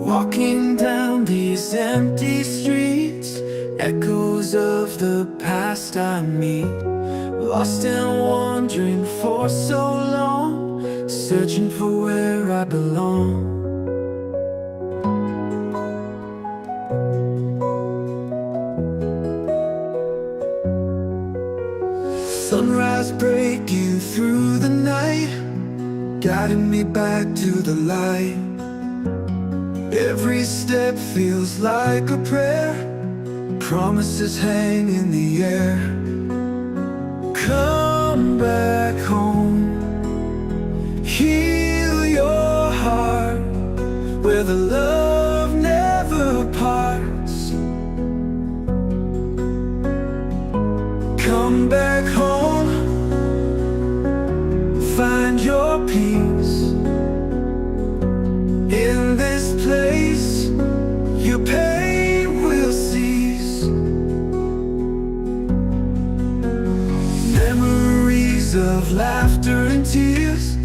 Walking down these empty streets, echoes of the past I meet. Lost and wandering for so long, searching for where I belong. Sunrise breaking through the night, guiding me back to the light. Every step feels like a prayer, promises hang in the air. Come back home, heal your heart, where the love never parts. Come back home, find your peace. In this place, your pain will cease. Memories of laughter and tears,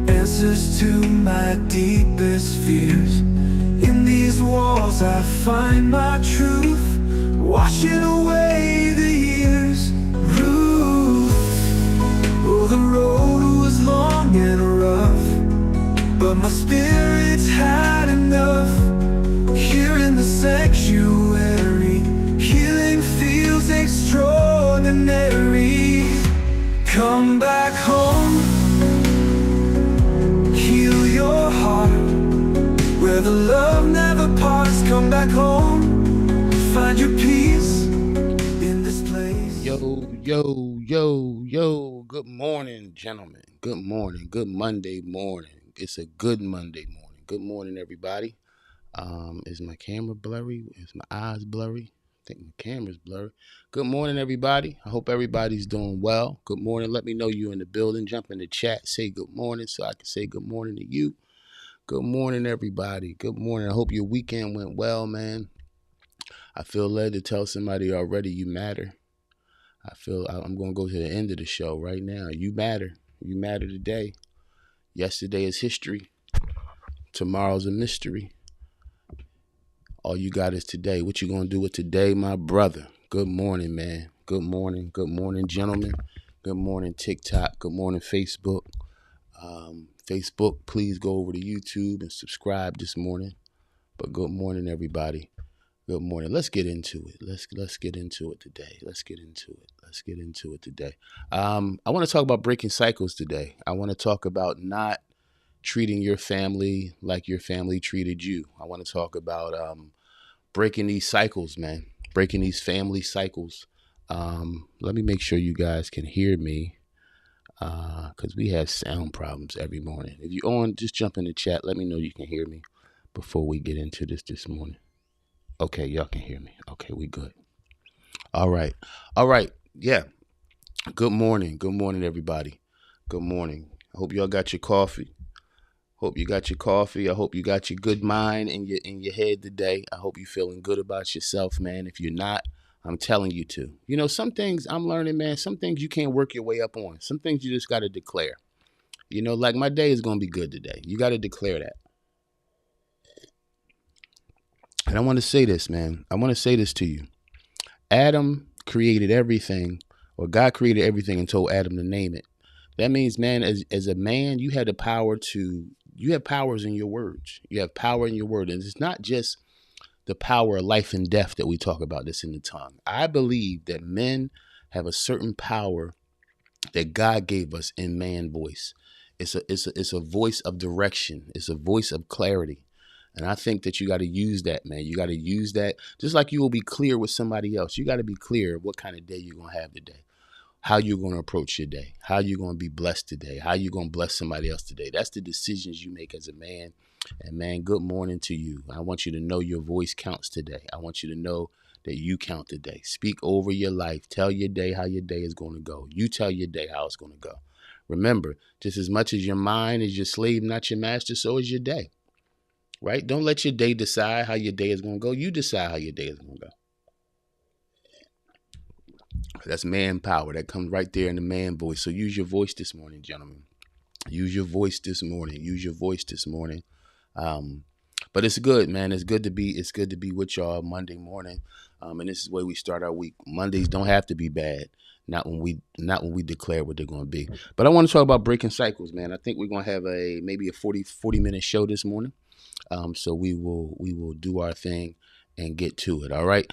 answers to my deepest fears. In these walls I find my truth, washing away the years. Ruth, oh, the road was long and rough, but my spirit's had enough. Here in the sanctuary, healing feels extraordinary. Come back home, heal your heart, where the love never parts. Come back home, find your peace in this place. Yo. Good morning, gentlemen. Good morning. Good Monday morning. It's a good Monday morning. Good morning, everybody. Is my camera blurry? Is my eyes blurry? I think my camera's blurry. Good morning, everybody. I hope everybody's doing well. Good morning. Let me know you're in the building. Jump in the chat. Say good morning so I can say good morning to you. Good morning, everybody. Good morning. I hope your weekend went well, man. I feel led to tell somebody already you matter. I feel I'm going to go to the end of the show right now. You matter. You matter today. Yesterday is history. Tomorrow's a mystery. All you got is today. What you going to do with today, my brother? Good morning, man. Good morning. Good morning, gentlemen. Good morning, TikTok. Good morning, Facebook. Facebook, please go over to YouTube and subscribe this morning. But good morning, everybody. Good morning. Let's get into it. Let's get into it today. Let's get into it today. I want to talk about breaking cycles today. I want to talk about not treating your family like your family treated you. I want to talk about breaking these cycles, man. Breaking these family cycles. Let me make sure you guys can hear me, because we have sound problems every morning. If you're on, just jump in the chat. Let me know you can hear me before we get into this morning. Okay, y'all can hear me. Okay, we good. All right. Yeah. Good morning, everybody. Good morning. I hope y'all got your coffee. I hope you got your good mind in your head today. I hope you're feeling good about yourself, man. If you're not, I'm telling you to. You know, some things I'm learning, man, some things you can't work your way up on. Some things you just got to declare. You know, like my day is going to be good today. You got to declare that. And I want to say this, man. I want to say this to you. Adam created everything, or God created everything and told Adam to name it. That means, man, as a man, you have powers in your words. You have power in your word. And it's not just the power of life and death that we talk about this in the tongue. I believe that men have a certain power that God gave us in man voice. It's a voice of direction. It's a voice of clarity. And I think that you got to use that, man. You got to use that just like you will be clear with somebody else. You got to be clear what kind of day you're going to have today, how you're going to approach your day, how you're going to be blessed today, how you're going to bless somebody else today. That's the decisions you make as a man. And man, good morning to you. I want you to know your voice counts today. I want you to know that you count today. Speak over your life. Tell your day how your day is going to go. You tell your day how it's going to go. Remember, just as much as your mind is your slave, not your master, so is your day. Right? Don't let your day decide how your day is going to go. You decide how your day is going to go. That's man power. That comes right there in the man voice. So use your voice this morning, gentlemen. Use your voice this morning. But it's good, man. It's good to be with y'all Monday morning. And this is the way we start our week. Mondays don't have to be bad. Not when we declare what they're going to be. But I want to talk about breaking cycles, man. I think we're going to have maybe a 40 minute show this morning. So we will do our thing and get to it. All right.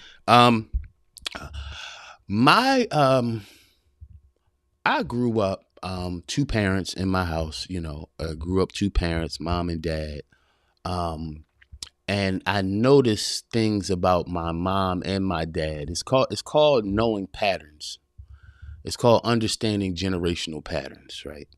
My I grew up two parents in my house. Grew up two parents, mom and dad. And I noticed things about my mom and my dad. It's called knowing patterns. It's called understanding generational patterns, right?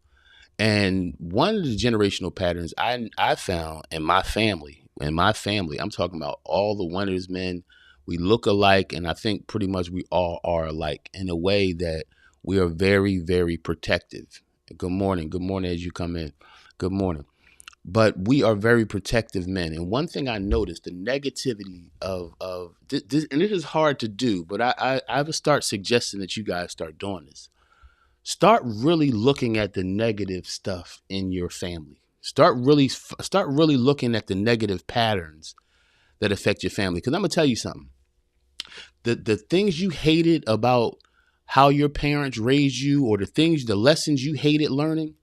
And one of the generational patterns I found in my family, I'm talking about all the Wonders men, we look alike, and I think pretty much we all are alike in a way that we are very, very protective. Good morning. Good morning as you come in. Good morning. But we are very protective men. And one thing I noticed, the negativity of this, and this is hard to do, but I would start suggesting that you guys start doing this. Start really looking at the negative stuff in your family. Start really looking at the negative patterns that affect your family. Because I'm gonna tell you something. The things you hated about how your parents raised you, or the lessons you hated learning,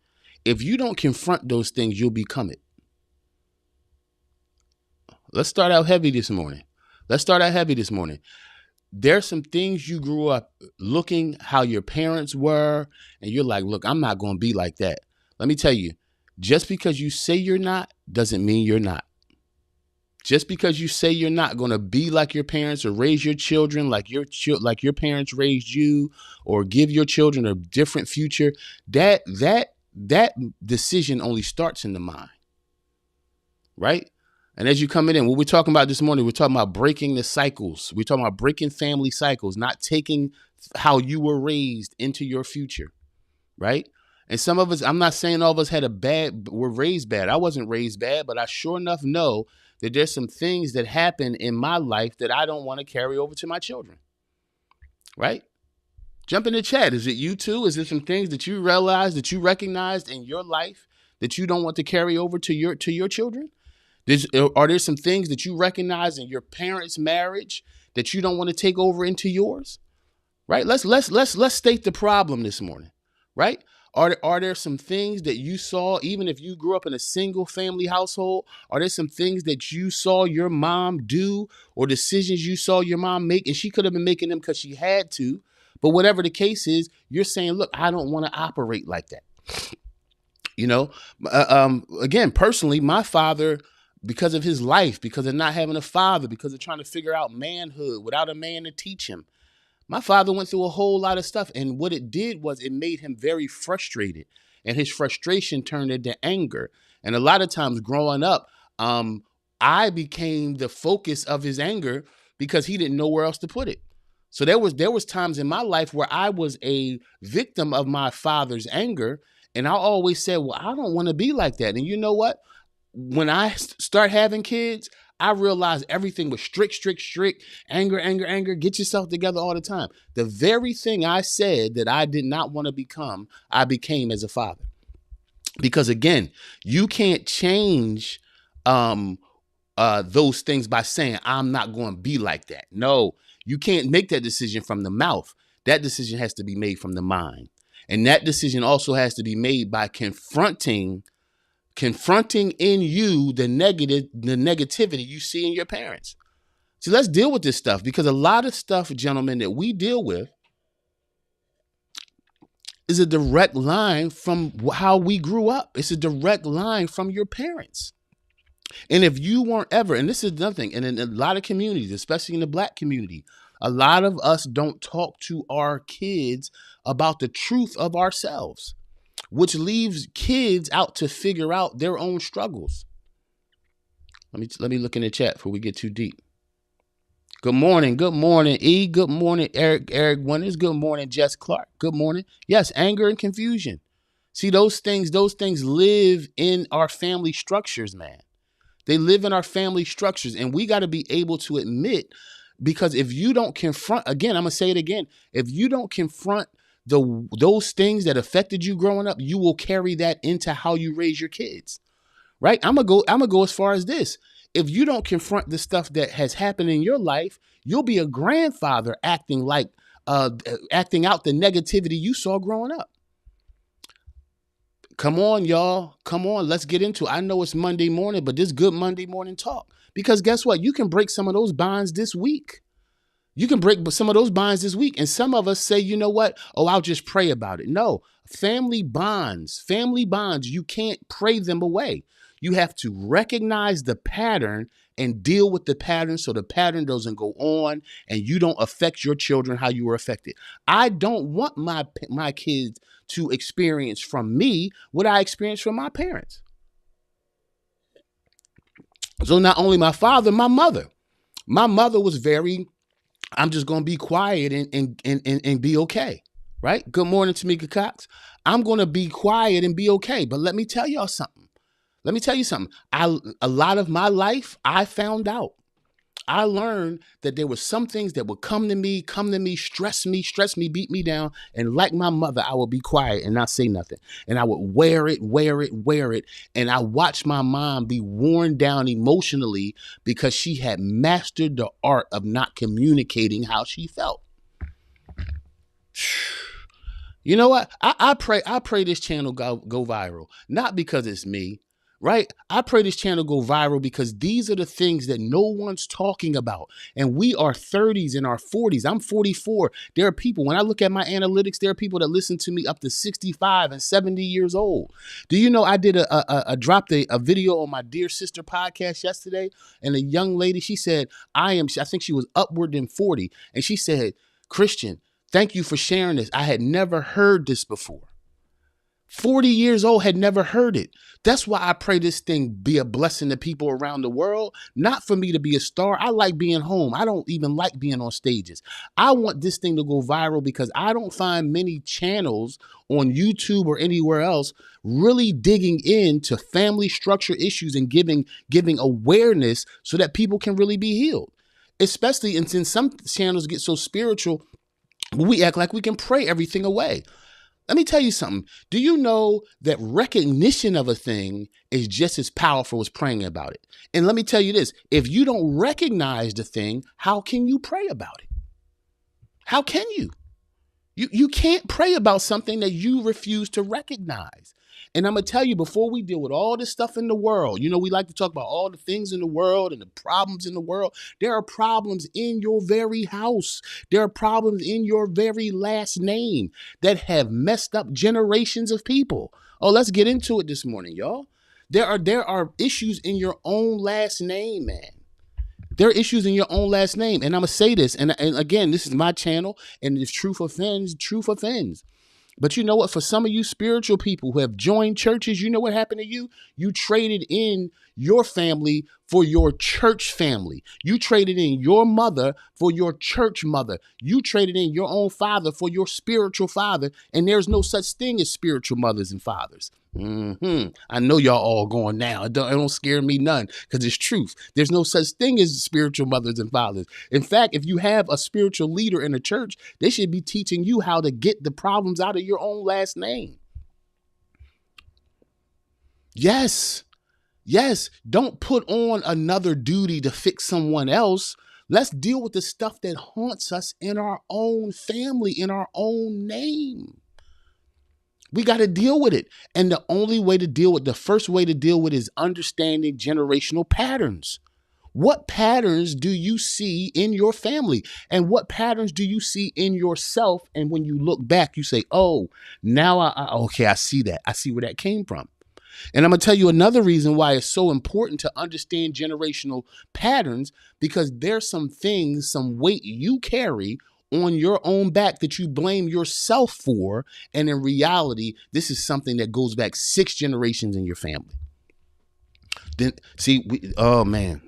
if you don't confront those things, you'll become it. Let's start out heavy this morning. There's some things you grew up looking how your parents were, and you're like, look, I'm not going to be like that. Let me tell you, just because you say you're not doesn't mean you're not. Just because you say you're not going to be like your parents or raise your children like your parents raised you, or give your children a different future, that decision only starts in the mind, right? And as you come in, what we're talking about this morning, we're talking about breaking the cycles. We're talking about breaking family cycles, not taking how you were raised into your future, right? And some of us, I'm not saying all of us were raised bad. I wasn't raised bad, but I sure enough know that there's some things that happen in my life that I don't want to carry over to my children, right? Jump in the chat. Is it you too? Is there some things that you realized, that you recognized in your life that you don't want to carry over to your children? Are there some things that you recognize in your parents' marriage that you don't want to take over into yours? Right? Let's state the problem this morning. Right? Are there some things that you saw, even if you grew up in a single family household? Are there some things that you saw your mom do, or decisions you saw your mom make, and she could have been making them because she had to? But whatever the case is, you're saying, look, I don't want to operate like that. Again, personally, my father, because of his life, because of not having a father, because of trying to figure out manhood without a man to teach him, my father went through a whole lot of stuff. And what it did was it made him very frustrated. And his frustration turned into anger. And a lot of times growing up, I became the focus of his anger because he didn't know where else to put it. So there was times in my life where I was a victim of my father's anger. And I always said, well, I don't want to be like that. And you know what? When I start having kids, I realized everything was strict, anger, get yourself together all the time. The very thing I said that I did not want to become, I became as a father. Because again, you can't change those things by saying, I'm not going to be like that. No, you can't make that decision from the mouth. That decision has to be made from the mind. And that decision also has to be made by confronting in you the negativity you see in your parents. So let's deal with this stuff, because a lot of stuff, gentlemen, that we deal with is a direct line from how we grew up. It's a direct line from your parents. And if you weren't ever, and this is nothing, and in a lot of communities, especially in the Black community, a lot of us don't talk to our kids about the truth of ourselves, which leaves kids out to figure out their own struggles. Let me look in the chat before we get too deep. Good morning, E. Good morning, Eric Wonders. Good morning, Jess Clark. Good morning. Yes, anger and confusion. See, those things live in our family structures, man. They live in our family structures, and we got to be able to admit, because if you don't confront, again, I'm gonna say it again, if you don't confront those things that affected you growing up, you will carry that into how you raise your kids, right? I'm gonna go as far as this. if you don't confront the stuff that has happened in your life, you'll be a grandfather acting out the negativity you saw growing up. Come on, y'all. Come on, let's get into it. I know it's Monday morning, but this good Monday morning talk. Because guess what? You can break some of those bonds this week. You can break some of those bonds this week. And some of us say, you know what? Oh, I'll just pray about it. No, family bonds, you can't pray them away. You have to recognize the pattern and deal with the pattern so the pattern doesn't go on and you don't affect your children how you were affected. I don't want my kids to experience from me what I experienced from my parents. So not only my father, my mother. My mother was very, I'm just going to be quiet and be okay. Right? Good morning, Tamika Cox. I'm going to be quiet and be okay. But let me tell y'all something. A lot of my life, I found out. I learned that there were some things that would come to me, stress me, beat me down. And like my mother, I would be quiet and not say nothing. And I would wear it. And I watched my mom be worn down emotionally because she had mastered the art of not communicating how she felt. You know what? I pray this channel go viral, not because it's me. Right? I pray this channel go viral because these are the things that no one's talking about. And we are 30s and our 40s. I'm 44. There are people, when I look at my analytics, there are people that listen to me up to 65 and 70 years old. Do you know I did dropped a video on my Dear Sister podcast yesterday, and a young lady, she said, I think she was upward than 40. And she said, Christian, thank you for sharing this. I had never heard this before. 40 years old, had never heard it. That's why I pray this thing be a blessing to people around the world, not for me to be a star. I like being home. I don't even like being on stages. I want this thing to go viral because I don't find many channels on YouTube or anywhere else really digging into family structure issues and giving awareness so that people can really be healed. Especially and since some channels get so spiritual, we act like we can pray everything away. Let me tell you something. Do you know that recognition of a thing is just as powerful as praying about it? And let me tell you this, if you don't recognize the thing, how can you pray about it? How can you? You can't pray about something that you refuse to recognize. And I'm going to tell you, before we deal with all this stuff in the world, you know, we like to talk about all the things in the world and the problems in the world. There are problems in your very house. There are problems in your very last name that have messed up generations of people. Oh, let's get into it this morning, y'all. There are issues in your own last name, man. There are issues in your own last name. And I'm going to say this. And again, this is my channel. And if truth offends, truth offends. But you know what? For some of you spiritual people who have joined churches, you know what happened to you? You traded in your family for your church family. You traded in your mother for your church mother. You traded in your own father for your spiritual father. And there's no such thing as spiritual mothers and fathers. I know y'all all going now. It don't scare me none because it's truth. There's no such thing as spiritual mothers and fathers. In fact, if you have a spiritual leader in a church, they should be teaching you how to get the problems out of your own last name. Yes. Don't put on another duty to fix someone else. Let's deal with the stuff that haunts us in our own family, in our own name. We got to deal with it. And the first way to deal with it is understanding generational patterns. What patterns do you see in your family? And what patterns do you see in yourself? And when you look back, you say, oh, now I see that. I see where that came from. And I'm going to tell you another reason why it's so important to understand generational patterns, because there's some things, some weight you carry on your own back that you blame yourself for. And in reality, this is something that goes back 6 generations in your family. Then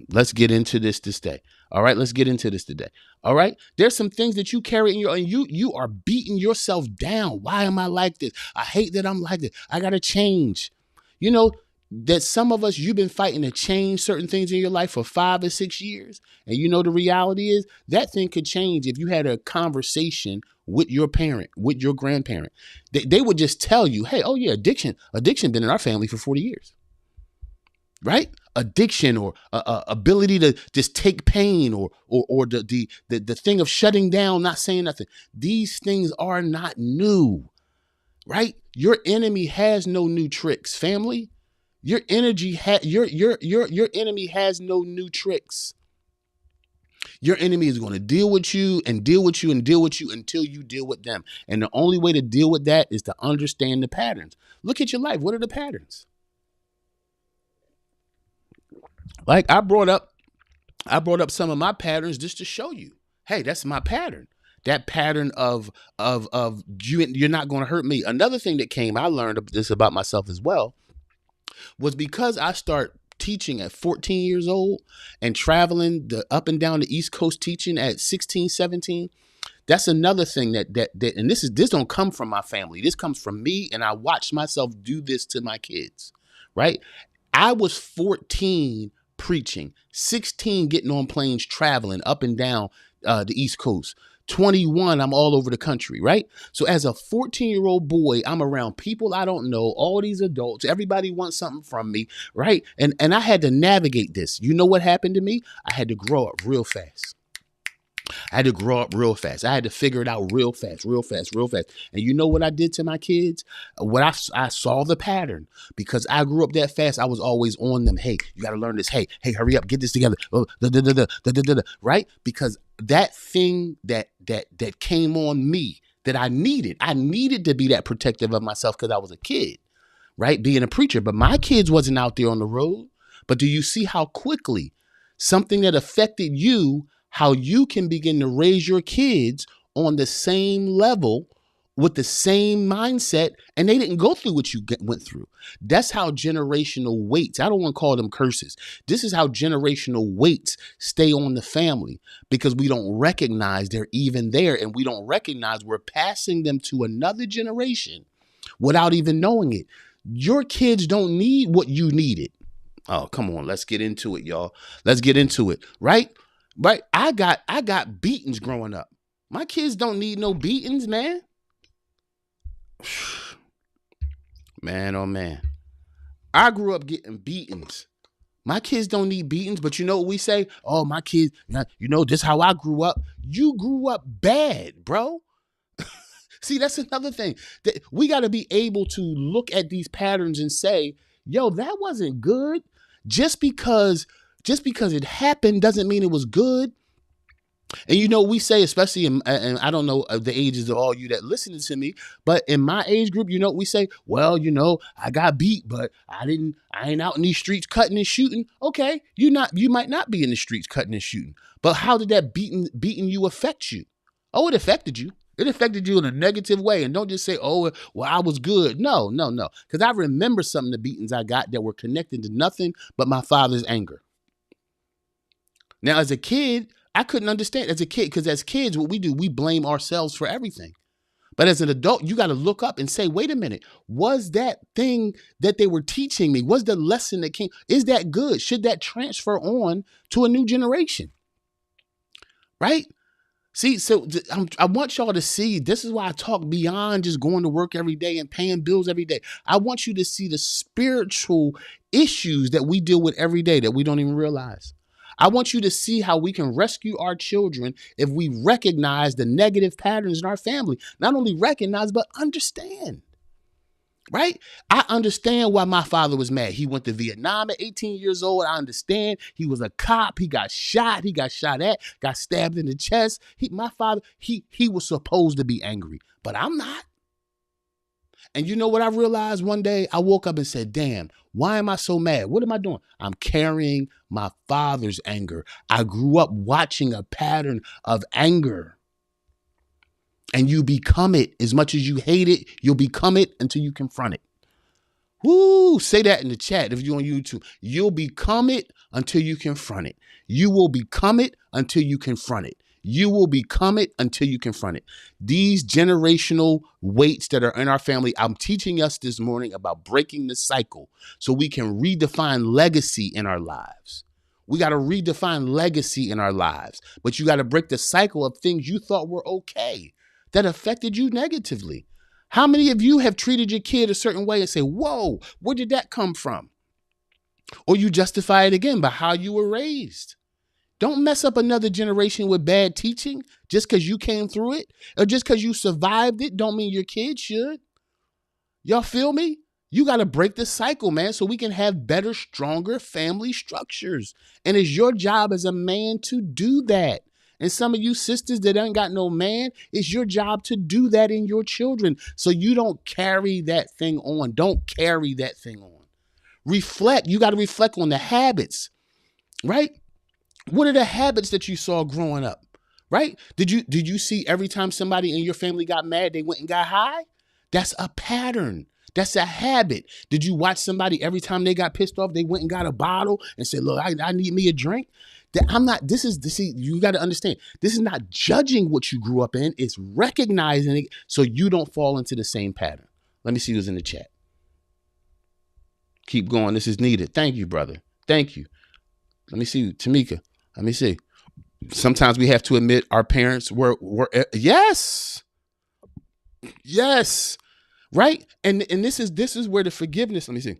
let's get into this day. All right, let's get into this today. All right, there's some things that you carry in and you are beating yourself down. Why am I like this? I hate that I'm like this. I got to change. You know that some of us, you've been fighting to change certain things in your life for 5 or 6 years. And you know, the reality is that thing could change if you had a conversation with your parent, with your grandparent. They would just tell you, hey, oh yeah, addiction been in our family for 40 years. right? Addiction or ability to just take pain or the thing of shutting down, not saying nothing. These things are not new, right? Your enemy has no new tricks, family. Your energy your enemy has no new tricks. Your enemy is going to deal with you and deal with you and deal with you until you deal with them. And the only way to deal with that is to understand the patterns. Look at your life. What are the patterns? Like I brought up some of my patterns just to show you. Hey, that's my pattern. That pattern of you're not going to hurt me. Another thing that came, I learned this about myself as well, was because I start teaching at 14 years old and traveling the up and down the East Coast teaching at 16, 17. That's another thing that and this don't come from my family. This comes from me, and I watched myself do this to my kids, right? I was 14 preaching, 16 getting on planes traveling up and down the East Coast. 21, I'm all over the country, right? So as a 14-year-old boy, I'm around people I don't know, all these adults, everybody wants something from me, right? And I had to navigate this. You know what happened to me? I had to grow up real fast. I had to grow up real fast. I had to figure it out real fast, real fast, real fast. And you know what I did to my kids? What I saw the pattern because I grew up that fast. I was always on them. Hey, you got to learn this. Hey, hurry up, get this together. Right? Because that thing that came on me that I needed to be that protective of myself because I was a kid, right? Being a preacher. But my kids wasn't out there on the road. But do you see how quickly something that affected you, how you can begin to raise your kids on the same level with the same mindset, and they didn't go through what you went through. That's how generational weights, I don't want to call them curses. This is how generational weights stay on the family because we don't recognize they're even there, and we don't recognize we're passing them to another generation without even knowing it. Your kids don't need what you needed. Oh, come on, let's get into it, y'all. Let's get into it, right? Right? I got beatings growing up. My kids don't need no beatings, man. Man, oh man. I grew up getting beatings. My kids don't need beatings, but you know what we say? Oh, my kids, you know, this is how I grew up. You grew up bad, bro. See, that's another thing. That we got to be able to look at these patterns and say, yo, that wasn't good. Just because it happened doesn't mean it was good. And you know, we say, especially and I don't know the ages of all you that listening to me, but in my age group, you know, we say, well, you know, I got beat, but I ain't out in these streets cutting and shooting. Okay, you might not be in the streets cutting and shooting, but how did that beating you affect you? Oh, it affected you. It affected you in a negative way. And don't just say, oh, well, I was good. No. Because I remember some of the beatings I got that were connected to nothing but my father's anger. Now, as a kid, I couldn't understand as a kid, because as kids, what we do, we blame ourselves for everything. But as an adult, you got to look up and say, wait a minute, was that thing that they were teaching me, was the lesson that came, is that good? Should that transfer on to a new generation? Right? See, so I want y'all to see, this is why I talk beyond just going to work every day and paying bills every day. I want you to see the spiritual issues that we deal with every day that we don't even realize. I want you to see how we can rescue our children if we recognize the negative patterns in our family. Not only recognize, but understand. Right? I understand why my father was mad. He went to Vietnam at 18 years old. I understand. He was a cop. He got shot. He got shot at, got stabbed in the chest. My father, he was supposed to be angry, but I'm not. And you know what I realized one day? I woke up and said, damn, why am I so mad? What am I doing? I'm carrying my father's anger. I grew up watching a pattern of anger. And you become it. As much as you hate it, you'll become it until you confront it. Woo! Say that in the chat if you're on YouTube. You'll become it until you confront it. You will become it until you confront it. You will become it until you confront it. These generational weights that are in our family, I'm teaching us this morning about breaking the cycle so we can redefine legacy in our lives. We got to redefine legacy in our lives, but you got to break the cycle of things you thought were okay that affected you negatively. How many of you have treated your kid a certain way and say, whoa, where did that come from? Or you justify it again by how you were raised. Don't mess up another generation with bad teaching just because you came through it, or just because you survived it don't mean your kids should. Y'all feel me? You got to break the cycle, man, so we can have better, stronger family structures. And it's your job as a man to do that. And some of you sisters that ain't got no man, it's your job to do that in your children so you don't carry that thing on. Don't carry that thing on. Reflect. You got to reflect on the habits, right? What are the habits that you saw growing up? Right? Did you see every time somebody in your family got mad, they went and got high? That's a pattern. That's a habit. Did you watch somebody every time they got pissed off, they went and got a bottle and said, "Look, I need me a drink." That I'm not. This is see. You got to understand. This is not judging what you grew up in. It's recognizing it so you don't fall into the same pattern. Let me see who's in the chat. Keep going. This is needed. Thank you, brother. Thank you. Let me see, Tamika. Let me see. Sometimes we have to admit our parents were yes, right. And this is where the forgiveness. Let me see.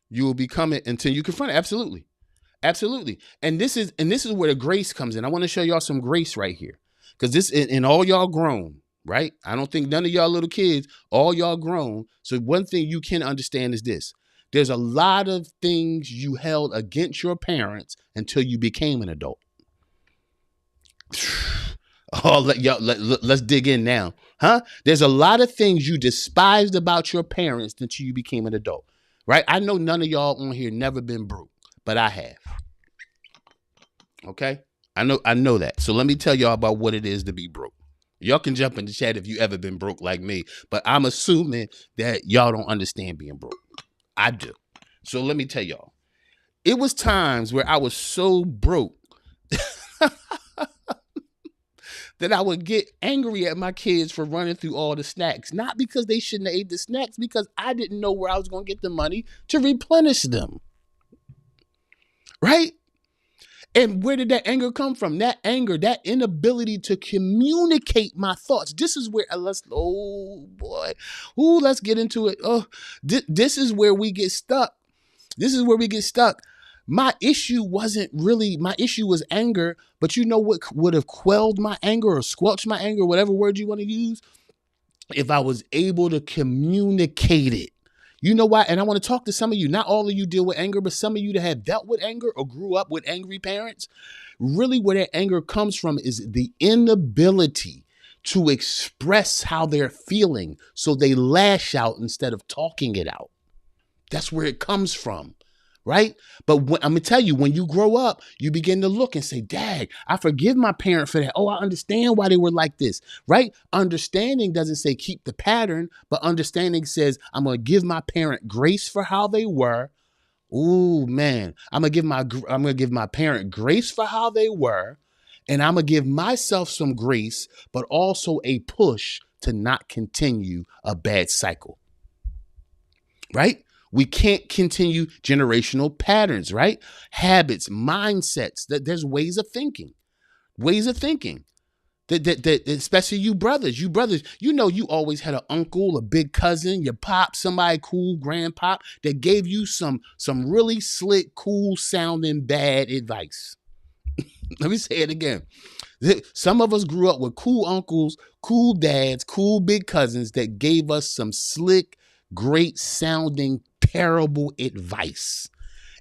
You will become it until you confront it. Absolutely, absolutely. And this is where the grace comes in. I want to show y'all some grace right here, because this and all y'all grown. Right? I don't think none of y'all little kids, all y'all grown. So one thing you can understand is this. There's a lot of things you held against your parents until you became an adult. Oh, let's dig in now. Huh? There's a lot of things you despised about your parents until you became an adult. Right? I know none of y'all on here never been broke, but I have. Okay? I know that. So let me tell y'all about what it is to be broke. Y'all can jump in the chat if you ever been broke like me, but I'm assuming that y'all don't understand being broke. I do. So let me tell y'all, it was times where I was so broke that I would get angry at my kids for running through all the snacks. Not because they shouldn't have ate the snacks, because I didn't know where I was going to get the money to replenish them. Right? And where did that anger come from? That anger, that inability to communicate my thoughts. This is where let's get into it. Oh, this is where we get stuck. This is where we get stuck. My issue was anger, but you know what would have quelled my anger or squelched my anger, whatever word you want to use, if I was able to communicate it. You know why? And I want to talk to some of you. Not all of you deal with anger, but some of you that have dealt with anger or grew up with angry parents. Really, where that anger comes from is the inability to express how they're feeling. So they lash out instead of talking it out. That's where it comes from. Right? But I'm going to tell you, when you grow up, you begin to look and say, Dad, I forgive my parent for that. Oh, I understand why they were like this. Right? Understanding doesn't say keep the pattern, but understanding says I'm going to give my parent grace for how they were. Ooh, man, I'm going to give my parent grace for how they were. And I'm going to give myself some grace, but also a push to not continue a bad cycle. Right? We can't continue generational patterns, right? Habits, mindsets. There's ways of thinking. That especially you brothers, you know, you always had an uncle, a big cousin, your pop, somebody cool, grandpop that gave you some really slick, cool sounding bad advice. Let me say it again. Some of us grew up with cool uncles, cool dads, cool big cousins that gave us some slick, great sounding, terrible advice.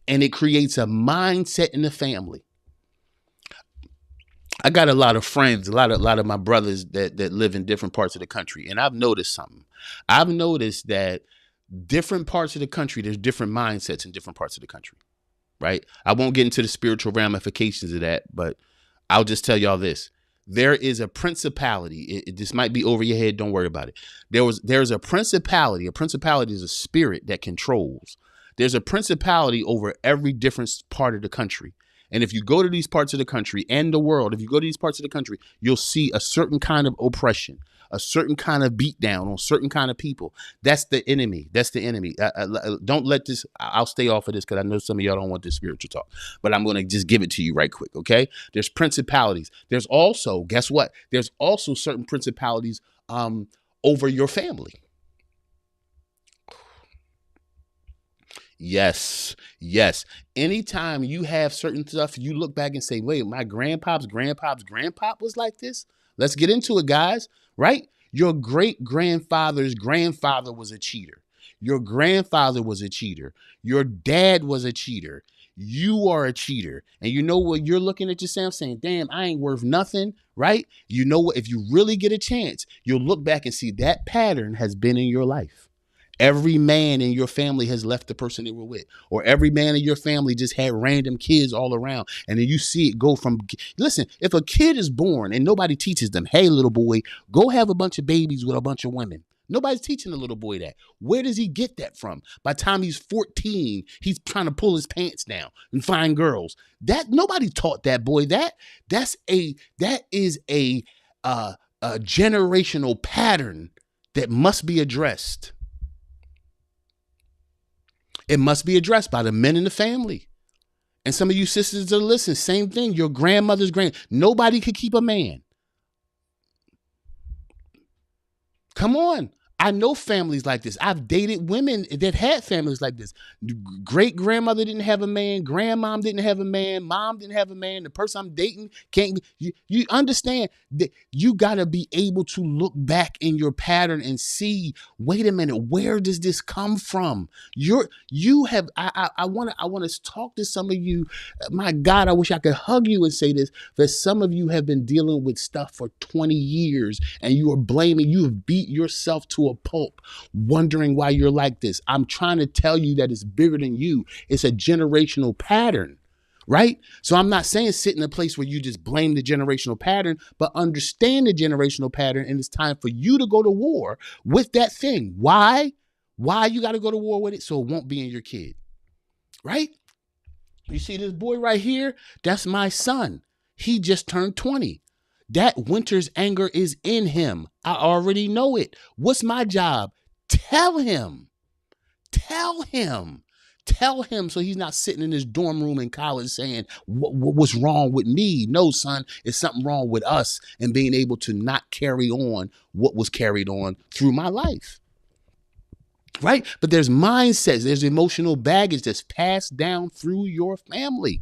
And it creates a mindset in the family. I got a lot of friends, a lot of my brothers that live in different parts of the country. And I've noticed something. I've noticed that different parts of the country, there's different mindsets in different parts of the country. Right? I won't get into the spiritual ramifications of that, but I'll just tell y'all this. There is a principality. This might be over your head. Don't worry about it. There's a principality. A principality is a spirit that controls. There's a principality over every different part of the country. And if you go to these parts of the country and the world, if you go to these parts of the country, you'll see a certain kind of oppression, a certain kind of beat down on certain kind of people. That's the enemy. Don't let this, I'll stay off of this because I know some of y'all don't want this spiritual talk, but I'm going to just give it to you right quick. Okay. There's principalities. There's also, guess what? There's also certain principalities over your family. Yes, yes. Anytime you have certain stuff, you look back and say, wait, my grandpop was like this. Let's get into it, guys. Right? Your great grandfather's grandfather was a cheater. Your grandfather was a cheater. Your dad was a cheater. You are a cheater. And you know what? You're looking at yourself saying, damn, I ain't worth nothing. Right? You know what? If you really get a chance, you'll look back and see that pattern has been in your life. Every man in your family has left the person they were with, or every man in your family just had random kids all around. And then you see it go from, listen, if a kid is born and nobody teaches them, hey, little boy, go have a bunch of babies with a bunch of women. Nobody's teaching the little boy that. Where does he get that from? By the time he's 14, he's trying to pull his pants down and find girls. That nobody taught that boy that. That is a generational pattern that must be addressed. It must be addressed by the men in the family. And some of you sisters that listen, same thing. Your grandmother's nobody could keep a man. Come on. I know families like this. I've dated women that had families like this. Great grandmother didn't have a man. Grandmom didn't have a man. Mom didn't have a man. The person I'm dating can't. You understand that you got to be able to look back in your pattern and see, wait a minute, where does this come from? I want to talk to some of you. My God, I wish I could hug you and say this, that some of you have been dealing with stuff for 20 years and you have beat yourself to a pulp, wondering why you're like this. I'm trying to tell you that it's bigger than you. It's a generational pattern, right? So I'm not saying sit in a place where you just blame the generational pattern, but understand the generational pattern, and it's time for you to go to war with that thing. Why? Why you got to go to war with it? So it won't be in your kid, right? You see this boy right here? That's my son. He just turned 20. That winter's anger is in him. I already know it. What's my job? Tell him. Tell him. Tell him so he's not sitting in his dorm room in college saying, what's wrong with me? No, son, it's something wrong with us and being able to not carry on what was carried on through my life. Right? But there's mindsets, there's emotional baggage that's passed down through your family.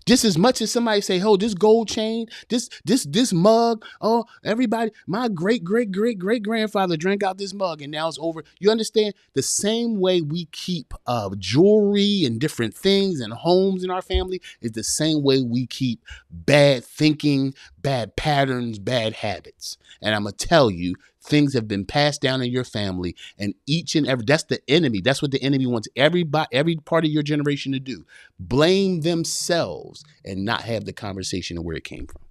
Just as much as somebody say, oh, this gold chain, this mug, oh, everybody, my great grandfather drank out this mug and now it's over. You understand? The same way we keep jewelry and different things and homes in our family is the same way we keep bad thinking, bad patterns, bad habits. And I'm going to tell you, things have been passed down in your family, and each and every, that's the enemy. That's what the enemy wants every part of your generation to do. Blame themselves and not have the conversation of where it came from.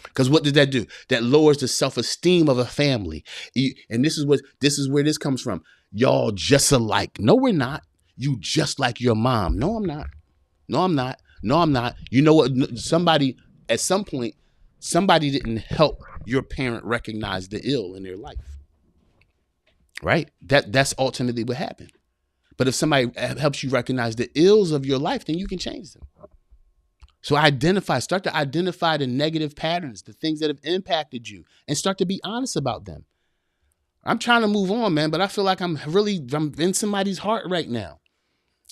Because what does that do? That lowers the self-esteem of a family. And this is where this comes from. Y'all just alike. No, we're not. You just like your mom. No, I'm not. No, I'm not. No, I'm not. You know what? At some point, somebody didn't help your parent recognize the ill in their life, right? That's ultimately what happened. But if somebody helps you recognize the ills of your life, then you can change them. So start to identify the negative patterns, the things that have impacted you, and start to be honest about them. I'm trying to move on, man, but I feel like I'm in somebody's heart right now,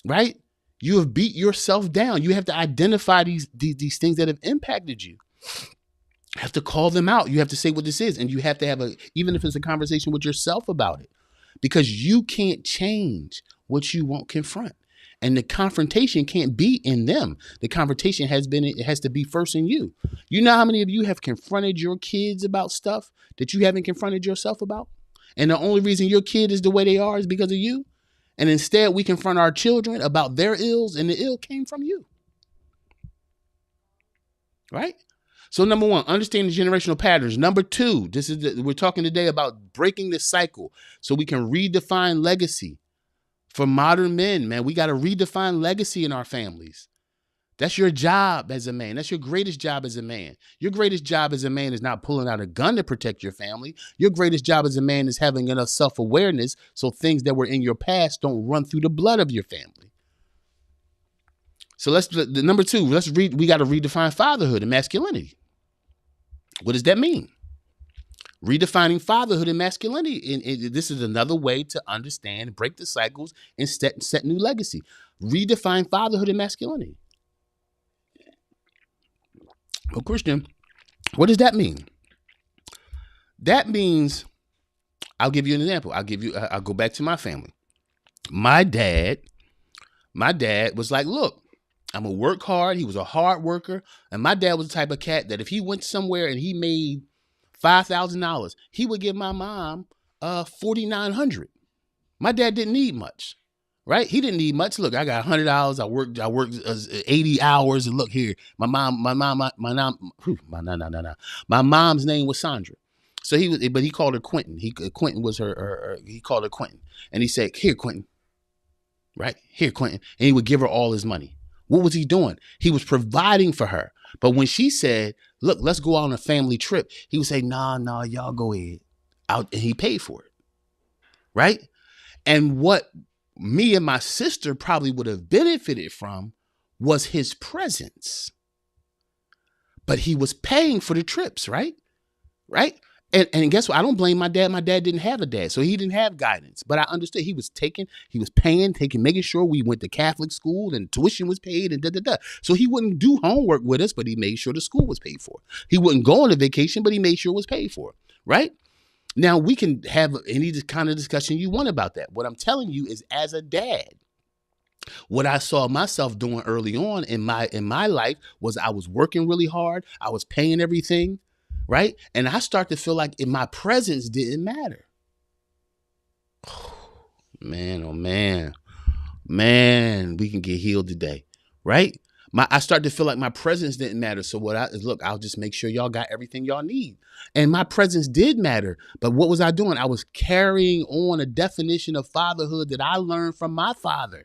right? You have beat yourself down. You have to identify these things that have impacted you. You have to call them out. You have to say what this is. And you have to even if it's a conversation with yourself about it, because you can't change what you won't confront. And the confrontation can't be in them. The confrontation it has to be first in you. You know how many of you have confronted your kids about stuff that you haven't confronted yourself about? And the only reason your kid is the way they are is because of you. And instead we confront our children about their ills, and the ill came from you. Right? So number one, understand the generational patterns. Number two, we're talking today about breaking the cycle so we can redefine legacy. For modern men, man, we got to redefine legacy in our families. That's your job as a man. That's your greatest job as a man. Your greatest job as a man is not pulling out a gun to protect your family. Your greatest job as a man is having enough self-awareness so things that were in your past don't run through the blood of your family. So number two, we got to redefine fatherhood and masculinity. What does that mean? Redefining fatherhood and masculinity. And this is another way to understand, break the cycles, and set new legacy. Redefine fatherhood and masculinity. Well, Christian, what does that mean? That means, I'll give you an example. I'll go back to my family. My dad was like, look, I'm gonna work hard. He was a hard worker. And my dad was the type of cat that if he went somewhere and he made $5,000, he would give my mom $4,900. My dad didn't need much, right? He didn't need much. Look, I got $100. I worked 80 hours, and look here, my mom's name was Sandra. So but he called her Quentin. Quentin was he called her Quentin, and he said, "Here, Quentin, right here, Quentin," and he would give her all his money. What was he doing? He was providing for her. But when she said, "Look, let's go on a family trip," he would say, "Nah, y'all go ahead," and he paid for it, right? And what me and my sister probably would have benefited from was his presence. But he was paying for the trips, right? Right? And guess what? I don't blame my dad. My dad didn't have a dad, so he didn't have guidance. But I understood he was paying, making sure we went to Catholic school and tuition was paid and da. So he wouldn't do homework with us, but he made sure the school was paid for. He wouldn't go on a vacation, but he made sure it was paid for, right? Now, we can have any kind of discussion you want about that. What I'm telling you is, as a dad, what I saw myself doing early on in my life was I was working really hard. I was paying everything, right? And I start to feel like my presence didn't matter. Man, oh man, we can get healed today, right? I start to feel like my presence didn't matter. So I'll just make sure y'all got everything y'all need. And my presence did matter. But what was I doing? I was carrying on a definition of fatherhood that I learned from my father.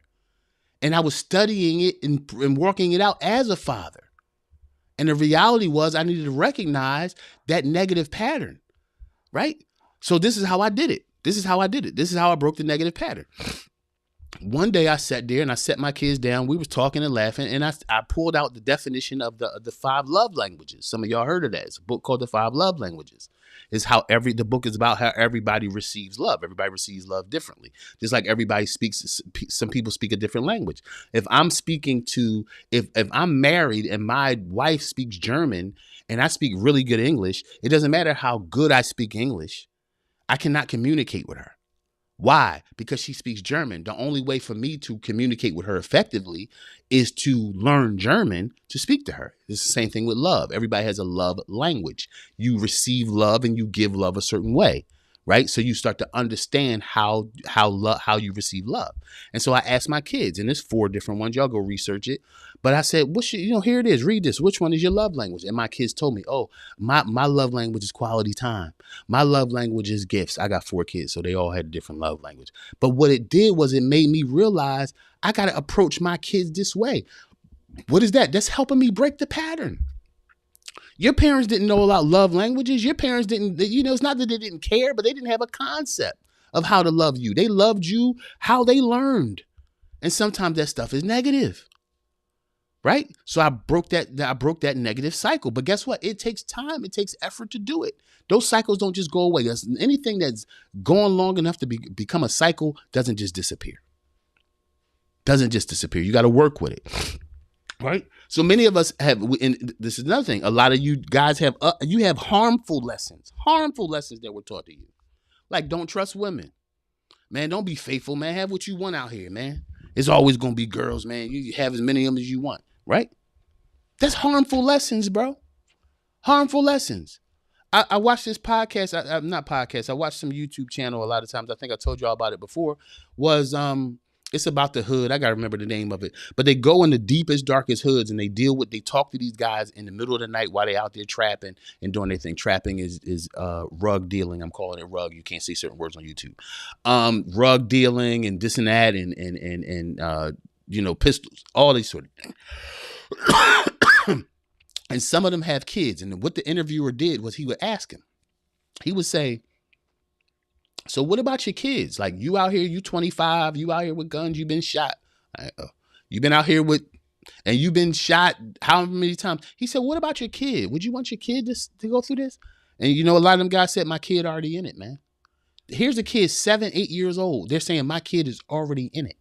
And I was studying it and working it out as a father. And the reality was I needed to recognize that negative pattern, right? So this is how I did it. This is how I broke the negative pattern. One day I sat there and I set my kids down. We was talking and laughing, and I pulled out the definition of the 5 love languages. Some of y'all heard of that. It's a book called The 5 Love Languages. The book is about how everybody receives love. Everybody receives love differently. Just like everybody speaks, some people speak a different language. If I'm married and my wife speaks German and I speak really good English, it doesn't matter how good I speak English. I cannot communicate with her. Why? Because she speaks German. The only way for me to communicate with her effectively is to learn German to speak to her. It's the same thing with love. Everybody has a love language. You receive love and you give love a certain way, right? So you start to understand how you receive love. And so I asked my kids, and there's 4 different ones. Y'all go research it. But I said, here it is. Read this. Which one is your love language? And my kids told me, oh, my love language is quality time. My love language is gifts. I got 4 kids, so they all had a different love language. But what it did was it made me realize I got to approach my kids this way. What is that? That's helping me break the pattern. Your parents didn't know about love languages. Your parents didn't, it's not that they didn't care, but they didn't have a concept of how to love you. They loved you how they learned. And sometimes that stuff is negative. Right? So I broke that negative cycle. But guess what? It takes time. It takes effort to do it. Those cycles don't just go away. Anything that's gone long enough to become a cycle doesn't just disappear. You got to work with it. Right? So many of us have, and this is another thing, a lot of you guys have harmful lessons that were taught to you. Like, don't trust women. Man, don't be faithful, man. Have what you want out here, man. It's always going to be girls, man. You have as many of them as you want, right? That's harmful lessons, bro. Harmful lessons. I watched this podcast, I watched some YouTube channel a lot of times. I think I told y'all about it before. It's about the hood. I got to remember the name of it. But they go in the deepest, darkest hoods and they talk to these guys in the middle of the night while they out there trapping and doing their thing. Trapping is rug dealing. I'm calling it rug. You can't see certain words on YouTube. Rug dealing and this and that and pistols, all these sort of things. And some of them have kids. And what the interviewer did was he would ask him. He would say, so what about your kids? Like, you out here, you 25, you out here with guns, you've been shot. You've been out here and you've been shot how many times? He said, what about your kid? Would you want your kid to go through this? And you know, a lot of them guys said my kid already in it, man. Here's a kid 7, 8 years old. They're saying my kid is already in it.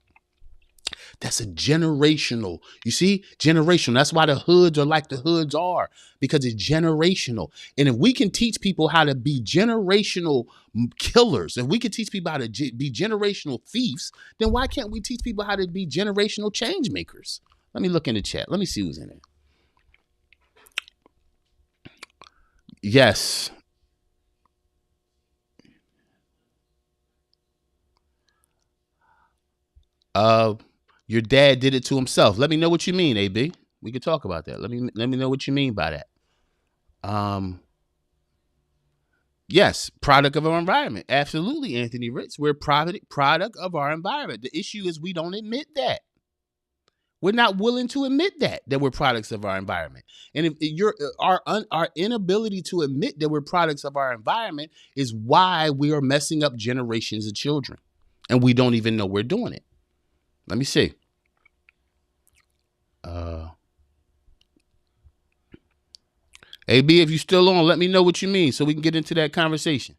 That's a generational. You see, generational. That's why the hoods are like the hoods are, because it's generational. And if we can teach people how to be generational killers, if we can teach people how to be generational thieves, then why can't we teach people how to be generational change makers? Let me look in the chat. Let me see who's in it. Yes. Your dad did it to himself. Let me know what you mean, AB. We could talk about that. Let me know what you mean by that. Yes, product of our environment. Absolutely, Anthony Ritz. We're product of our environment. The issue is we don't admit that. We're not willing to admit that we're products of our environment. And if our inability to admit that we're products of our environment is why we are messing up generations of children, and we don't even know we're doing it. Let me see. AB, if you're still on, let me know what you mean so we can get into that conversation.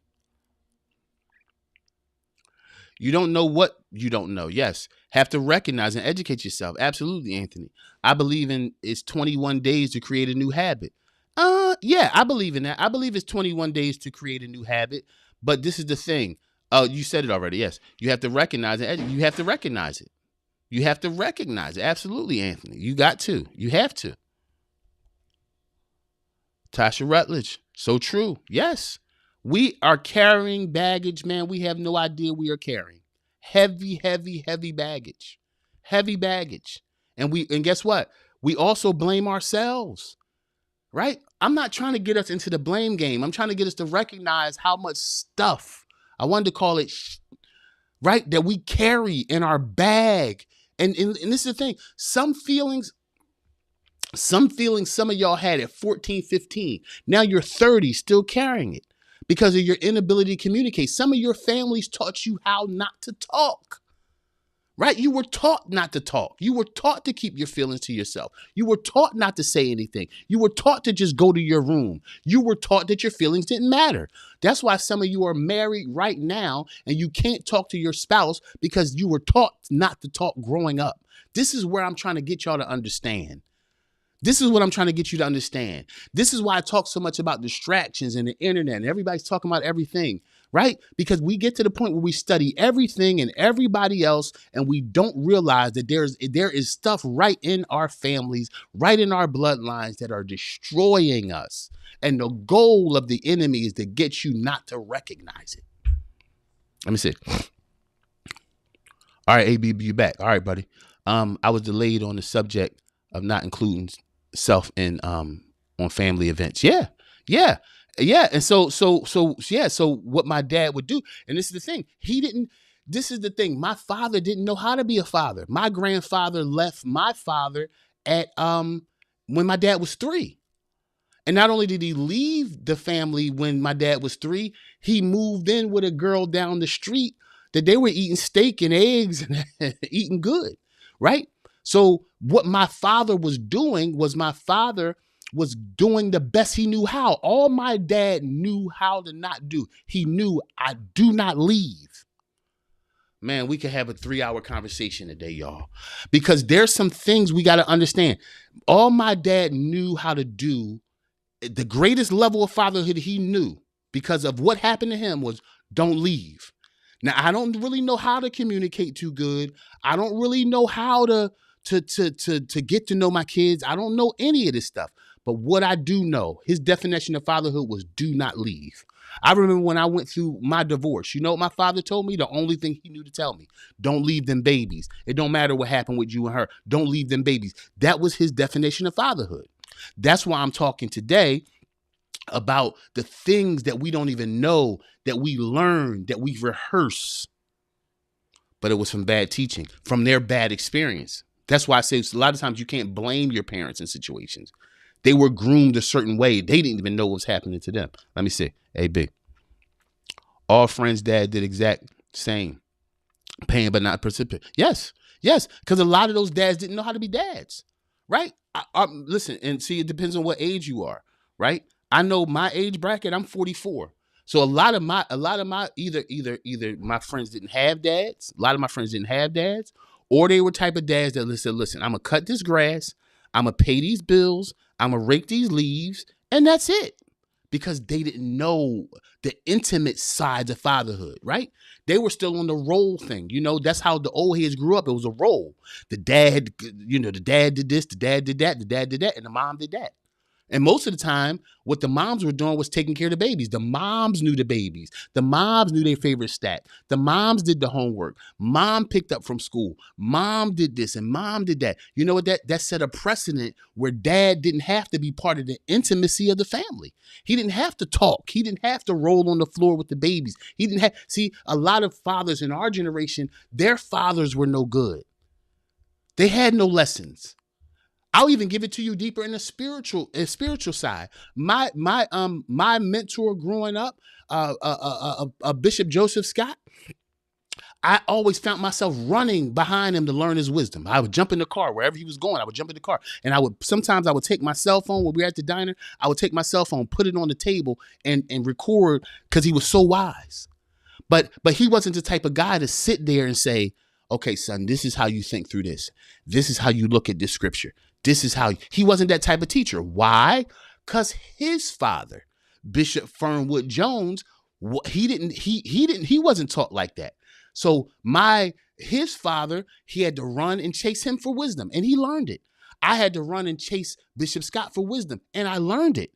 You don't know what you don't know. Yes. Have to recognize and educate yourself. Absolutely, Anthony. I believe in it's 21 days to create a new habit. Yeah, I believe in that. I believe it's 21 days to create a new habit. But this is the thing. Oh, you said it already. Yes. You have to recognize it. You have to recognize it. You have to recognize it. Absolutely, Anthony. You got to. You have to. Tasha Rutledge. So true. Yes. We are carrying baggage, man. We have no idea we are carrying. Heavy, heavy, heavy baggage. Heavy baggage. And guess what? We also blame ourselves. Right? I'm not trying to get us into the blame game. I'm trying to get us to recognize how much stuff, I wanted to call it, right, that we carry in our bag. And this is the thing. Some feelings some of y'all had at 14, 15. Now you're 30, still carrying it because of your inability to communicate. Some of your families taught you how not to talk. Right? You were taught not to talk. You were taught to keep your feelings to yourself. You were taught not to say anything. You were taught to just go to your room. You were taught that your feelings didn't matter. That's why some of you are married right now and you can't talk to your spouse because you were taught not to talk growing up. This is where I'm trying to get y'all to understand. This is what I'm trying to get you to understand. This is why I talk so much about distractions and the internet and everybody's talking about everything, right? Because we get to the point where we study everything and everybody else and we don't realize that there is stuff right in our families, right in our bloodlines that are destroying us. And the goal of the enemy is to get you not to recognize it. Let me see. All right, AB, you back. All right, buddy. I was delayed on the subject of not including self in on family events. Yeah. And so what my dad would do, and this is the thing, my father didn't know how to be a father. My grandfather left my father at when my dad was 3. And not only did he leave the family when my dad was 3, he moved in with a girl down the street that they were eating steak and eggs and eating good, right? So what my father was doing was doing the best he knew how. All my dad knew how to not do. He knew I do not leave. Man, we could have a 3-hour conversation today, y'all, because there's some things we got to understand. All my dad knew how to do, the greatest level of fatherhood he knew because of what happened to him was don't leave. Now, I don't really know how to communicate too good. I don't really know how to get to know my kids. I don't know any of this stuff. But what I do know, his definition of fatherhood was do not leave. I remember when I went through my divorce, you know what my father told me? The only thing he knew to tell me, don't leave them babies. It don't matter what happened with you and her. Don't leave them babies. That was his definition of fatherhood. That's why I'm talking today about the things that we don't even know, that we learn, that we rehearse. But it was from bad teaching, from their bad experience. That's why I say a lot of times you can't blame your parents in situations. They were groomed a certain way. They didn't even know what was happening to them. Let me see. AB. All friends' dad did exact same. Paying but not participate. Yes. Because a lot of those dads didn't know how to be dads. Right? Listen, and see, it depends on what age you are. Right? I know my age bracket, I'm 44. So a lot of my either my friends didn't have dads. A lot of my friends didn't have dads, or they were type of dads that listen, I'm gonna cut this grass, I'm gonna pay these bills, I'm gonna rake these leaves, and that's it. Because they didn't know the intimate sides of fatherhood, right? They were still on the role thing. That's how the old heads grew up. It was a role. The dad did this, the dad did that, the dad did that, and the mom did that. And most of the time, what the moms were doing was taking care of the babies. The moms knew the babies. The moms knew their favorite stat. The moms did the homework. Mom picked up from school. Mom did this and mom did that. You know what? That set a precedent where dad didn't have to be part of the intimacy of the family. He didn't have to talk. He didn't have to roll on the floor with the babies. He didn't have, see, a lot of fathers in our generation, their fathers were no good. They had no lessons. I'll even give it to you deeper in the spiritual side. My mentor growing up, Bishop Joseph Scott. I always found myself running behind him to learn his wisdom. I would jump in the car wherever he was going. I would jump in the car, and sometimes I would take my cell phone when we were at the diner. I would take my cell phone, put it on the table, and record because he was so wise. But he wasn't the type of guy to sit there and say, okay, son, this is how you think through this. This is how you look at this scripture. This is how he wasn't that type of teacher. Why? Because his father, Bishop Fernwood Jones, he wasn't taught like that. So his father, he had to run and chase him for wisdom, and he learned it. I had to run and chase Bishop Scott for wisdom, and I learned it.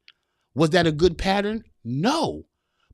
Was that a good pattern? No.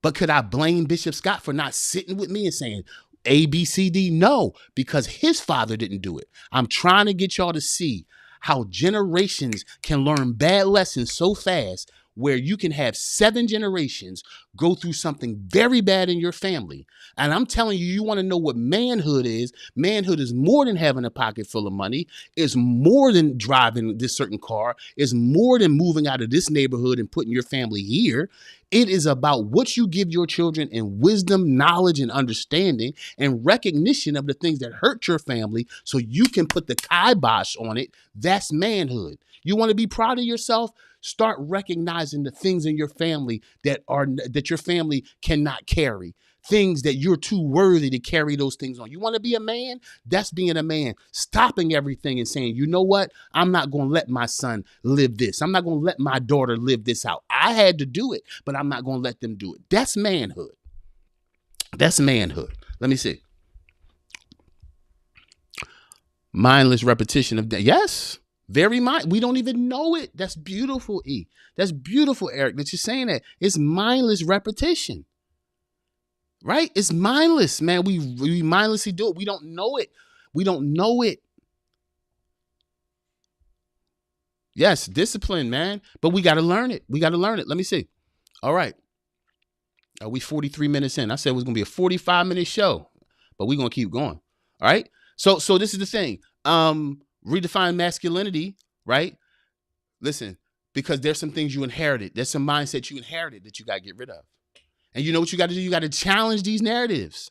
But could I blame Bishop Scott for not sitting with me and saying A, B, C, D? No, because his father didn't do it. I'm trying to get y'all to see how generations can learn bad lessons so fast, where you can have 7 generations go through something very bad in your family. And I'm telling you, you want to know what manhood is. Manhood is more than having a pocket full of money. It's more than driving this certain car. It's more than moving out of this neighborhood and putting your family here. It is about what you give your children in wisdom, knowledge, and understanding, and recognition of the things that hurt your family so you can put the kibosh on it. That's manhood. You want to be proud of yourself? Start recognizing the things in your family that your family cannot carry. Things that you're too worthy to carry those things on. You want to be a man? That's being a man. Stopping everything and saying, you know what? I'm not going to let my son live this. I'm not going to let my daughter live this out. I had to do it, but I'm not going to let them do it. That's manhood. That's manhood. Let me see. Mindless repetition of that. Yes. Very mind. We don't even know it. That's beautiful, E. That's beautiful, Eric, that you're saying that. It's mindless repetition. Right? It's mindless, man. We mindlessly do it. We don't know it. We don't know it. Yes, discipline, man. But we got to learn it. We got to learn it. Let me see. All right. Are we 43 minutes in? I said it was going to be a 45-minute show, but we're going to keep going. All right. So this is the thing. Redefine masculinity, right? Listen, because there's some things you inherited. There's some mindset you inherited that you got to get rid of. And you know what you got to do? You got to challenge these narratives.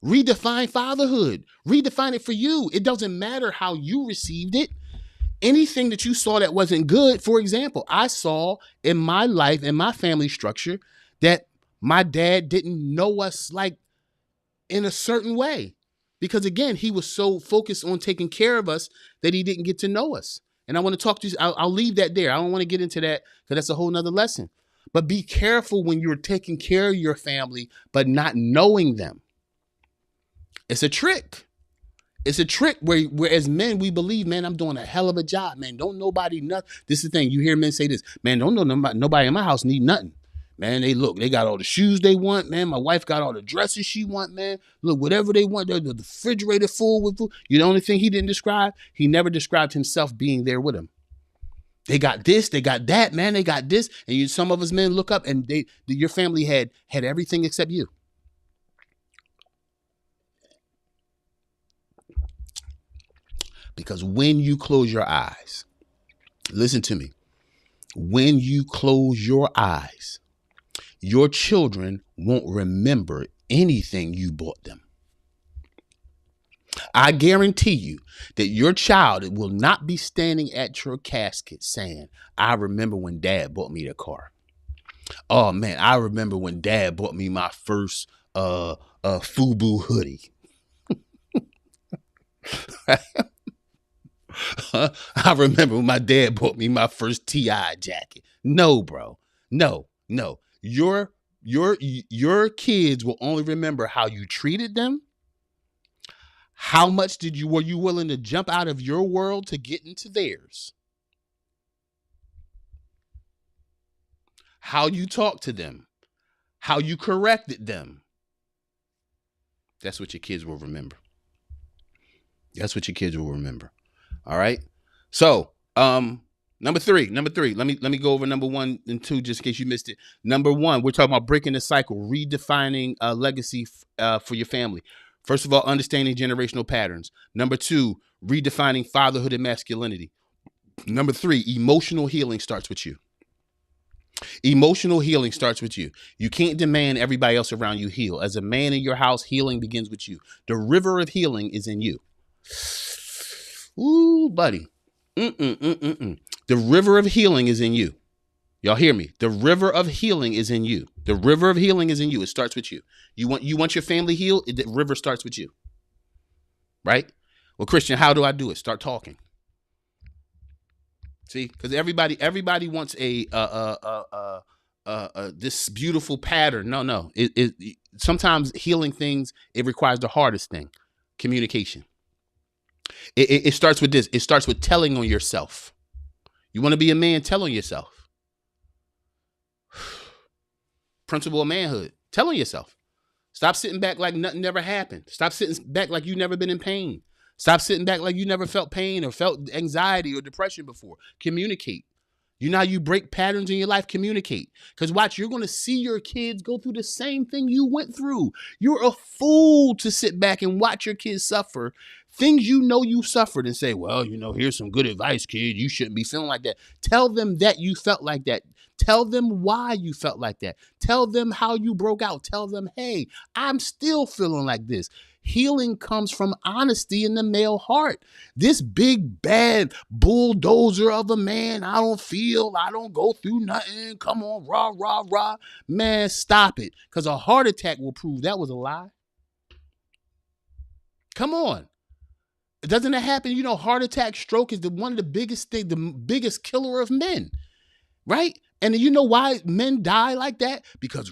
Redefine fatherhood. Redefine it for you. It doesn't matter how you received it. Anything that you saw that wasn't good, for example, I saw in my life, in my family structure, that my dad didn't know us like in a certain way. Because again, he was so focused on taking care of us that he didn't get to know us. And I want to talk to you. I'll leave that there. I don't want to get into that because that's a whole nother lesson. But be careful when you're taking care of your family, but not knowing them. It's a trick. It's a trick where as men, we believe, man, I'm doing a hell of a job, man. Don't nobody nothing. This is the thing. You hear men say this, man, don't know nobody in my house need nothing. Man, they got all the shoes they want, man. My wife got all the dresses she want, man. Look, whatever they want, the refrigerator full with food. You know the only thing he didn't describe? He never described himself being there with him. They got this, they got that, man. They got this. And some of us men look up and your family had everything except you. Because when you close your eyes, listen to me. When you close your eyes, your children won't remember anything you bought them. I guarantee you that your child will not be standing at your casket saying, I remember when dad bought me the car. Oh man, I remember when Dad bought me my first FUBU hoodie. I remember when my dad bought me my first TI jacket. No, bro. No, no. Your kids will only remember how you treated them. How much were you willing to jump out of your world to get into theirs? How you talked to them, how you corrected them. That's what your kids will remember. That's what your kids will remember. All right. So, number three. Let me go over number 1 and 2 just in case you missed it. Number 1, we're talking about breaking the cycle, redefining a legacy for your family. First of all, understanding generational patterns. Number 2, redefining fatherhood and masculinity. Number 3, emotional healing starts with you. Emotional healing starts with you. You can't demand everybody else around you heal. As a man in your house, healing begins with you. The river of healing is in you. Ooh, buddy. The river of healing is in you. Y'all hear me? The river of healing is in you. The river of healing is in you. It starts with you. You want your family healed? The river starts with you. Right? Well, Christian, how do I do it? Start talking. See, because everybody wants this beautiful pattern. No. It sometimes healing things, it requires the hardest thing, communication. It starts with this. It starts with telling on yourself. You want to be a man, tell on yourself. Principle of manhood. Tell on yourself. Stop sitting back like nothing never happened. Stop sitting back like you never been in pain. Stop sitting back like you never felt pain or felt anxiety or depression before. Communicate. You know how you break patterns in your life? Communicate. Because watch, you're going to see your kids go through the same thing you went through. You're a fool to sit back and watch your kids suffer things you know you suffered and say, well, here's some good advice, kid. You shouldn't be feeling like that. Tell them that you felt like that. Tell them why you felt like that. Tell them how you broke out. Tell them, hey, I'm still feeling like this. Healing comes from honesty in the male heart. This big, bad bulldozer of a man, I don't go through nothing. Come on, rah, rah, rah. Man, stop it. Because a heart attack will prove that was a lie. Come on. Doesn't it happen? Heart attack, stroke is one of the biggest thing, the biggest killer of men. Right? And you know why men die like that? Because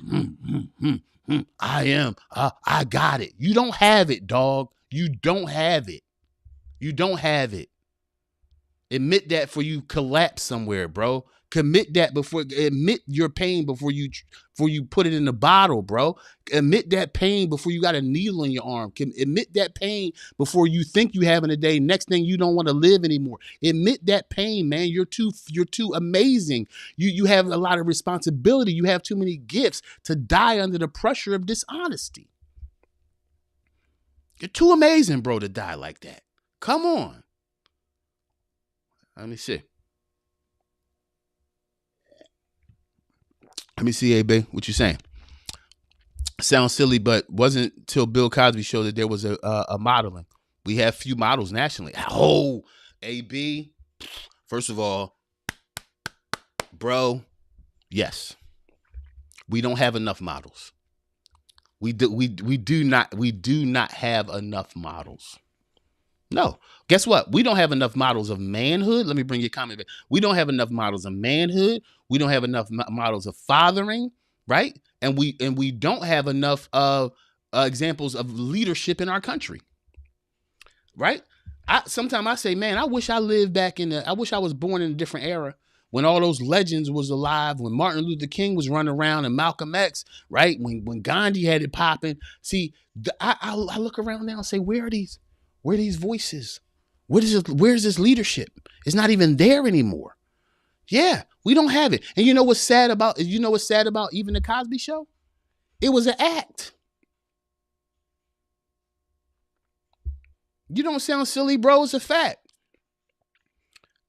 I got it. You don't have it, dog. You don't have it. You don't have it. Admit that before you collapse somewhere, bro. Admit your pain before you put it in the bottle, bro. Admit that pain before you got a needle in your arm. Admit that pain before you think you having a day. Next thing you don't want to live anymore. Admit that pain, man. You're too amazing. You have a lot of responsibility. You have too many gifts to die under the pressure of dishonesty. You're too amazing, bro, to die like that. Come on. Let me see. AB. What you saying? Sounds silly, but wasn't till Bill Cosby show that there was a modeling. We have few models nationally. Oh, AB. First of all, bro, yes, we don't have enough models. We do not have enough models. No. Guess what? We don't have enough models of manhood. Let me bring your comment back. We don't have enough models of manhood. We don't have enough models of fathering, right? And we don't have enough of examples of leadership in our country, right? Sometimes I say, man, I wish I was born in a different era when all those legends was alive, when Martin Luther King was running around and Malcolm X, right? When Gandhi had it popping. See, I look around now and say, where are these voices? Where's this leadership? It's not even there anymore. Yeah, we don't have it. And you know what's sad about even the Cosby Show? It was an act. You don't sound silly, bro. It's a fact.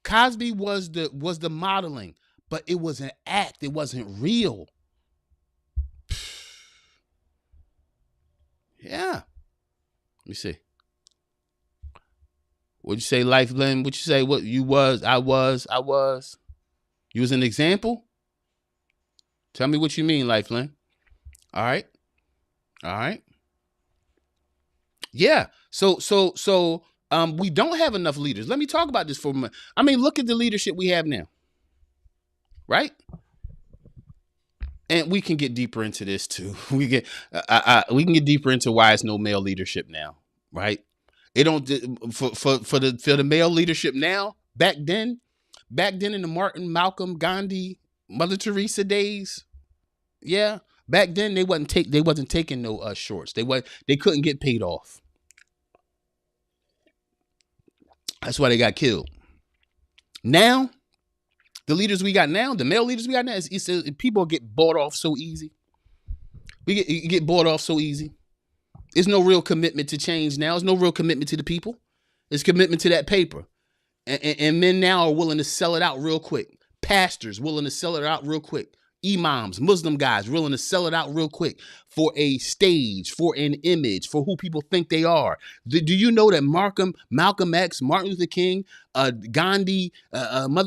Cosby was the modeling, but it was an act. It wasn't real. Yeah. Let me see. What'd you say, Life Glenn? What'd you say? What you was? I was. You was an example? Tell me what you mean, Lifeline. All right. All right. Yeah. So we don't have enough leaders. Let me talk about this for a minute. I mean, look at the leadership we have now, right? And we can get deeper into this too. We can get deeper into why it's no male leadership now, right? It don't for the male leadership now. Back then in the Martin, Malcolm, Gandhi, Mother Teresa days, yeah. Back then they wasn't taking no shorts. They couldn't get paid off. That's why they got killed. Now the leaders we got now, the male leaders we got now, people get bought off so easy. You get bought off so easy. There's no real commitment to change now. There's no real commitment to the people. There's commitment to that paper. And men now are willing to sell it out real quick. Pastors willing to sell it out real quick. Imams, Muslim guys willing to sell it out real quick for a stage, for an image, for who people think they are. Do you know that Malcolm X, Martin Luther King, Gandhi,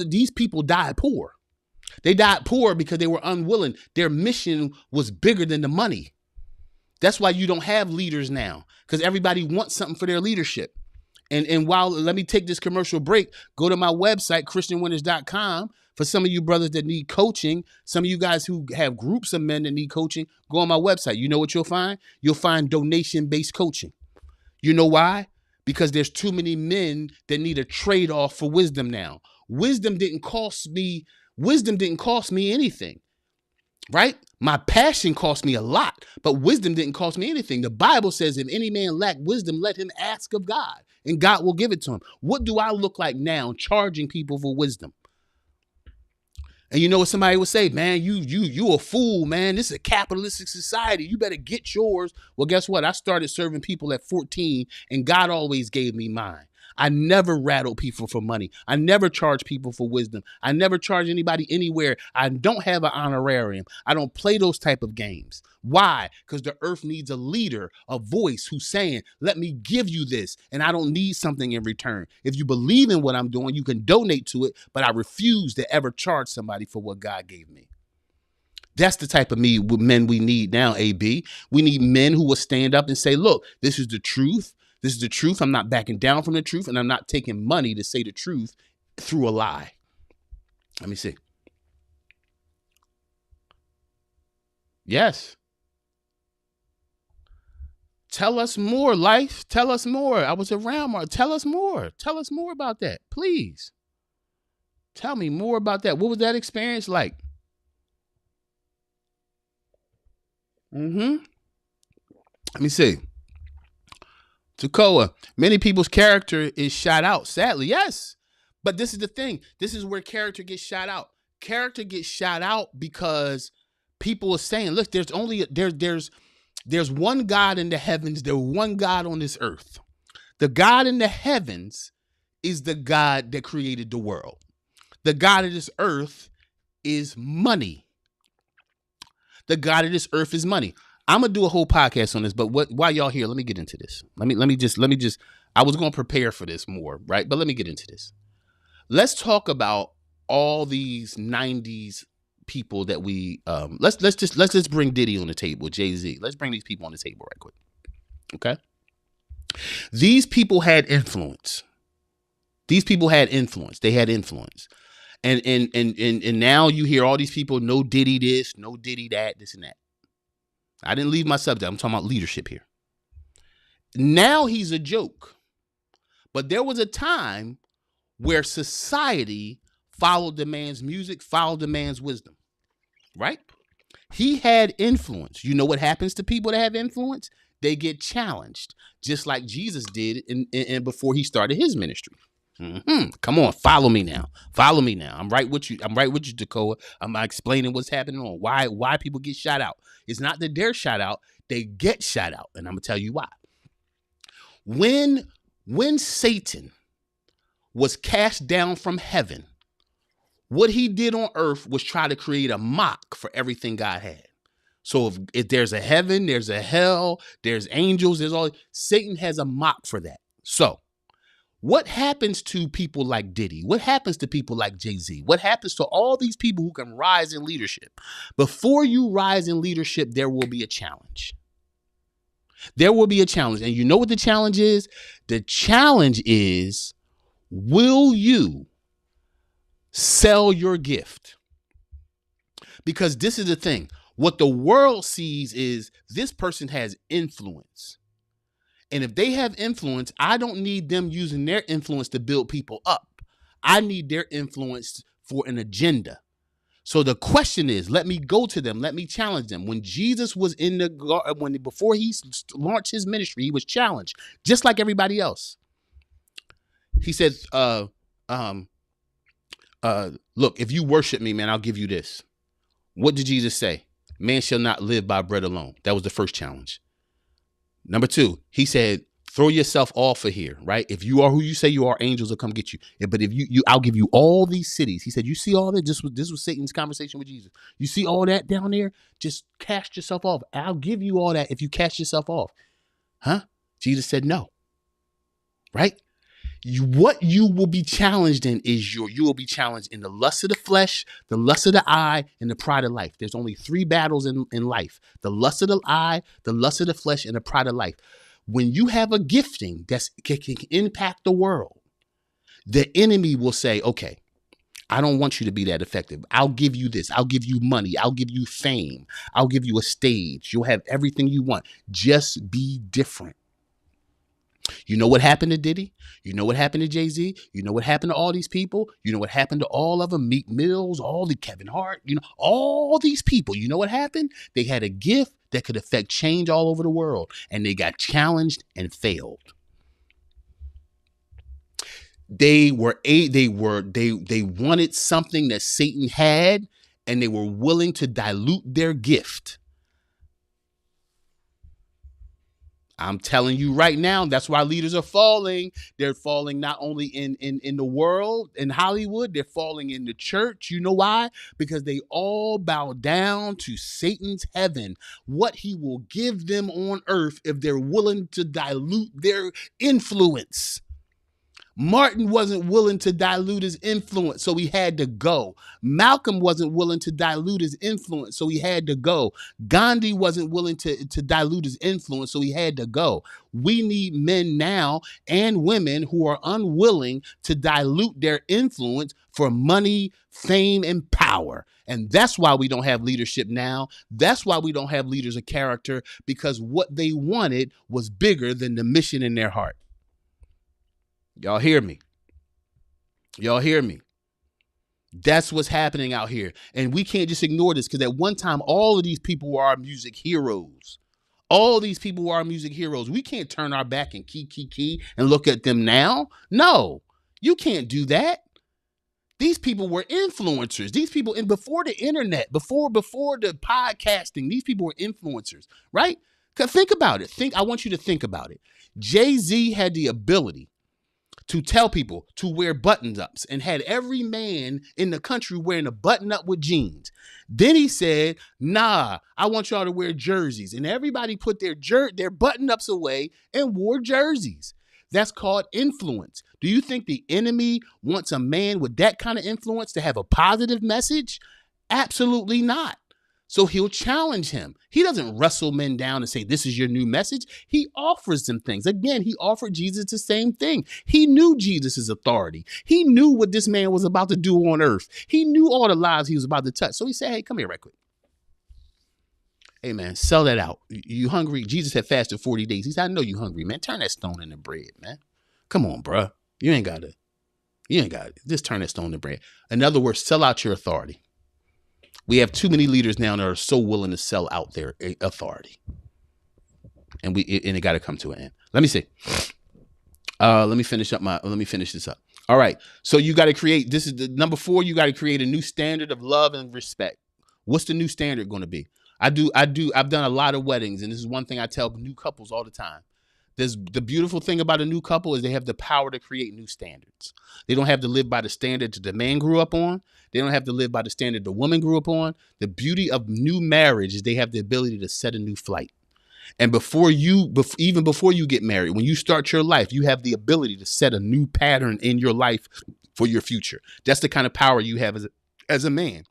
these people died poor. They died poor because they were unwilling. Their mission was bigger than the money. That's why you don't have leaders now, because everybody wants something for their leadership. And while, let me take this commercial break, go to my website, christianwinners.com. For some of you brothers that need coaching, some of you guys who have groups of men that need coaching, go on my website. You know what you'll find? You'll find donation-based coaching. You know why? Because there's too many men that need a trade-off for wisdom now. Wisdom didn't cost me anything. Right? My passion cost me a lot, but wisdom didn't cost me anything. The Bible says, if any man lack wisdom, let him ask of God, and God will give it to him. What do I look like now charging people for wisdom? And you know what somebody would say, man, you a fool, man. This is a capitalistic society. You better get yours. Well, guess what? I started serving people at 14, and God always gave me mine. I never rattled people for money. I never charge people for wisdom. I never charge anybody anywhere. I don't have an honorarium. I don't play those type of games. Why? Because the earth needs a leader, a voice who's saying, let me give you this, and I don't need something in return. If you believe in what I'm doing, you can donate to it, but I refuse to ever charge somebody for what God gave me. That's the type of men we need now, AB. We need men who will stand up and say, look, this is the truth. This is the truth. I'm not backing down from the truth, and I'm not taking money to say the truth through a lie. Let me see. Yes. Tell us more, life. Tell us more. I was around more. Tell us more. Tell us more about that, please. Tell me more about that. What was that experience like? Let me see. Tekoa, many people's character is shot out, sadly. Yes. But this is the thing. This is where character gets shot out. Character gets shot out because people are saying, look, there's one God in the heavens. There's one God on this earth. The God in the heavens is the God that created the world. The God of this earth is money. The God of this earth is money. I'm gonna do a whole podcast on this, but while y'all here, let me get into this. Let me just. I was gonna prepare for this more, right? But let me get into this. Let's talk about all these '90s people that we. Let's just bring Diddy on the table, Jay-Z. Let's bring these people on the table right quick. Okay. These people had influence. They had influence. And now you hear all these people, no Diddy this, no Diddy that, this and that. I didn't leave my subject. I'm talking about leadership here. Now he's a joke. But there was a time where society followed the man's music, followed the man's wisdom, right? He had influence. You know what happens to people that have influence? They get challenged, just like Jesus did in before he started his ministry. Come on, follow me now. I'm right with you, Tekoa. I'm explaining what's happening on why people get shot out. It's not that they're shot out, they get shot out. And I'm gonna tell you why. When Satan was cast down from heaven, what he did on earth was try to create a mock for everything God had. So if there's a heaven, there's a hell, there's angels, there's all. Satan has a mock for that. So What happens to people like Diddy? What happens to people like Jay-Z? What happens to all these people who can rise in leadership? Before you rise in leadership, there will be a challenge. There will be a challenge. And you know what the challenge is? The challenge is, will you sell your gift? Because this is the thing. What the world sees is this person has influence. And if they have influence, I don't need them using their influence to build people up. I need their influence for an agenda. So the question is, let me go to them. Let me challenge them. When Jesus was in the garden, before he launched his ministry, he was challenged just like everybody else. He said, look, if you worship me, man, I'll give you this. What did Jesus say? Man shall not live by bread alone. That was the first challenge. Number 2, he said, throw yourself off of here, right? If you are who you say you are, angels will come get you. But if you I'll give you all these cities. He said, you see all that? This was Satan's conversation with Jesus. You see all that down there? Just cast yourself off. I'll give you all that if you cast yourself off. Huh? Jesus said no. Right? What you will be challenged in is you will be challenged in the lust of the flesh, the lust of the eye, and the pride of life. There's only 3 battles in life: the lust of the eye, the lust of the flesh, and the pride of life. When you have a gifting that can impact the world, the enemy will say, okay, I don't want you to be that effective. I'll give you this. I'll give you money. I'll give you fame. I'll give you a stage. You'll have everything you want. Just be different. You know what happened to Diddy? You know what happened to Jay-Z? You know what happened to all these people? You know what happened to all of them? Meek Mills, all the Kevin Hart, all these people. You know what happened? They had a gift that could affect change all over the world, and they got challenged and failed. They wanted something that Satan had, and they were willing to dilute their gift. I'm telling you right now, that's why leaders are falling. They're falling not only in the world, in Hollywood, they're falling in the church. You know why? Because they all bow down to Satan's heaven, what he will give them on earth if they're willing to dilute their influence. Martin wasn't willing to dilute his influence, so he had to go. Malcolm wasn't willing to dilute his influence, so he had to go. Gandhi wasn't willing to dilute his influence, so he had to go. We need men now and women who are unwilling to dilute their influence for money, fame, and power. And that's why we don't have leadership now. That's why we don't have leaders of character, because what they wanted was bigger than the mission in their heart. Y'all hear me? Y'all hear me? That's what's happening out here. And we can't just ignore this, because at one time, all of these people were our music heroes. All these people were our music heroes. We can't turn our back and key and look at them now. No, you can't do that. These people were influencers. These people, and before the internet, before the podcasting, these people were influencers, right? Because think about it. I want you to think about it. Jay-Z had the ability to tell people to wear button-ups and had every man in the country wearing a button-up with jeans. Then he said, nah, I want y'all to wear jerseys. And everybody put their button-ups away and wore jerseys. That's called influence. Do you think the enemy wants a man with that kind of influence to have a positive message? Absolutely not. So he'll challenge him. He doesn't wrestle men down and say, this is your new message. He offers them things. Again, he offered Jesus the same thing. He knew Jesus' authority. He knew what this man was about to do on earth. He knew all the lives he was about to touch. So he said, hey, come here right quick. Hey, man, sell that out. You hungry? Jesus had fasted 40 days. He said, I know you hungry, man. Turn that stone into bread, man. Come on, bro. You ain't got it. Just turn that stone into bread. In other words, sell out your authority. We have too many leaders now that are so willing to sell out their authority. And it got to come to an end. Let me see. Let me finish this up. All right. So you got to create, this is the number 4. You got to create a new standard of love and respect. What's the new standard going to be? I've done a lot of weddings, and this is one thing I tell new couples all the time. The beautiful thing about a new couple is they have the power to create new standards. They don't have to live by the standard that the man grew up on. They don't have to live by the standard the woman grew up on. The beauty of new marriage is they have the ability to set a new flight. And even before you get married, when you start your life, you have the ability to set a new pattern in your life for your future. That's the kind of power you have as a man.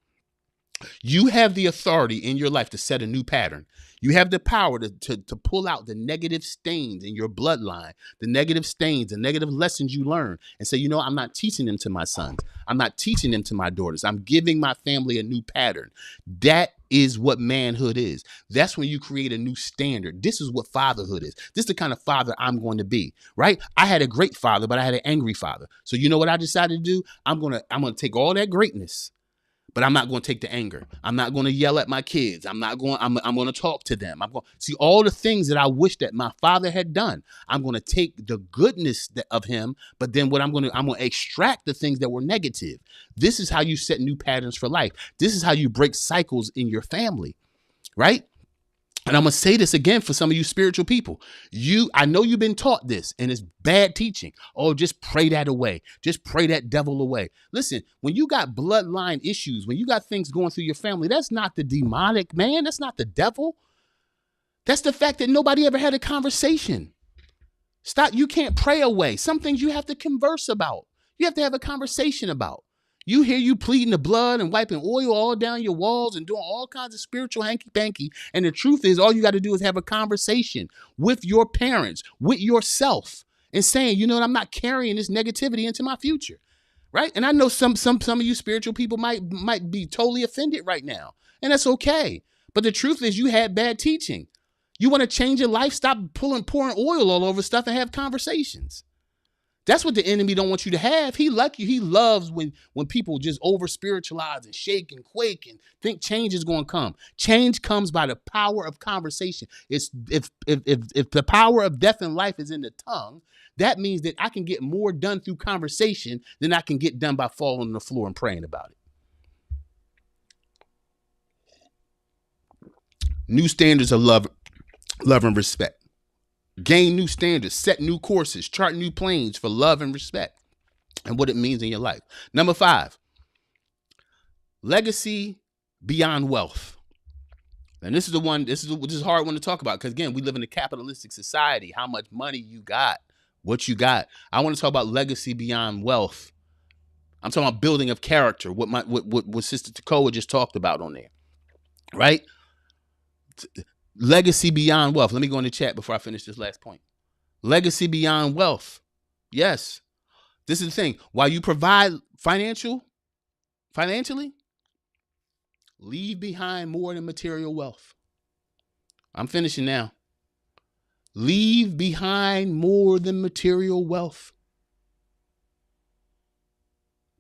You have the authority in your life to set a new pattern. You have the power to pull out the negative stains in your bloodline, the negative stains, the negative lessons you learn, and say, I'm not teaching them to my sons. I'm not teaching them to my daughters. I'm giving my family a new pattern. That is what manhood is. That's when you create a new standard. This is what fatherhood is. This is the kind of father I'm going to be, right? I had a great father, but I had an angry father. So you know what I decided to do? I'm going to take all that greatness, but I'm not going to take the anger. I'm not going to yell at my kids. I'm going to talk to them. I'm going to see all the things that I wish that my father had done. I'm going to take the goodness of him, but then I'm going to extract the things that were negative. This is how you set new patterns for life. This is how you break cycles in your family, right? And I'm going to say this again for some of you spiritual people. I know you've been taught this and it's bad teaching. Oh, just pray that away. Just pray that devil away. Listen, when you got bloodline issues, when you got things going through your family, that's not the demonic, man. That's not the devil. That's the fact that nobody ever had a conversation. Stop. You can't pray away. Some things you have to converse about. You have to have a conversation about. You hear you pleading the blood and wiping oil all down your walls and doing all kinds of spiritual hanky-panky. And the truth is, all you got to do is have a conversation with your parents, with yourself, and saying, I'm not carrying this negativity into my future, right? And I know some of you spiritual people might be totally offended right now, and that's okay. But the truth is, you had bad teaching. You want to change your life? Stop pouring oil all over stuff and have conversations. That's what the enemy don't want you to have. He loves when people just over spiritualize and shake and quake and think change is going to come. Change comes by the power of conversation. It's if the power of death and life is in the tongue, that means that I can get more done through conversation than I can get done by falling on the floor and praying about it. New standards of love and respect. Gain new standards, set new courses, chart new planes for love and respect and what it means in your life. Number 5, legacy beyond wealth. And this is a hard one to talk about because, again, we live in a capitalistic society. How much money you got, what you got. I want to talk about legacy beyond wealth. I'm talking about building of character, what Sister Takoa just talked about on there, right? Legacy beyond wealth. Let me go in the chat before I finish this last point. Legacy beyond wealth. Yes. This is the thing. While you provide financially, leave behind more than material wealth. I'm finishing now. Leave behind more than material wealth.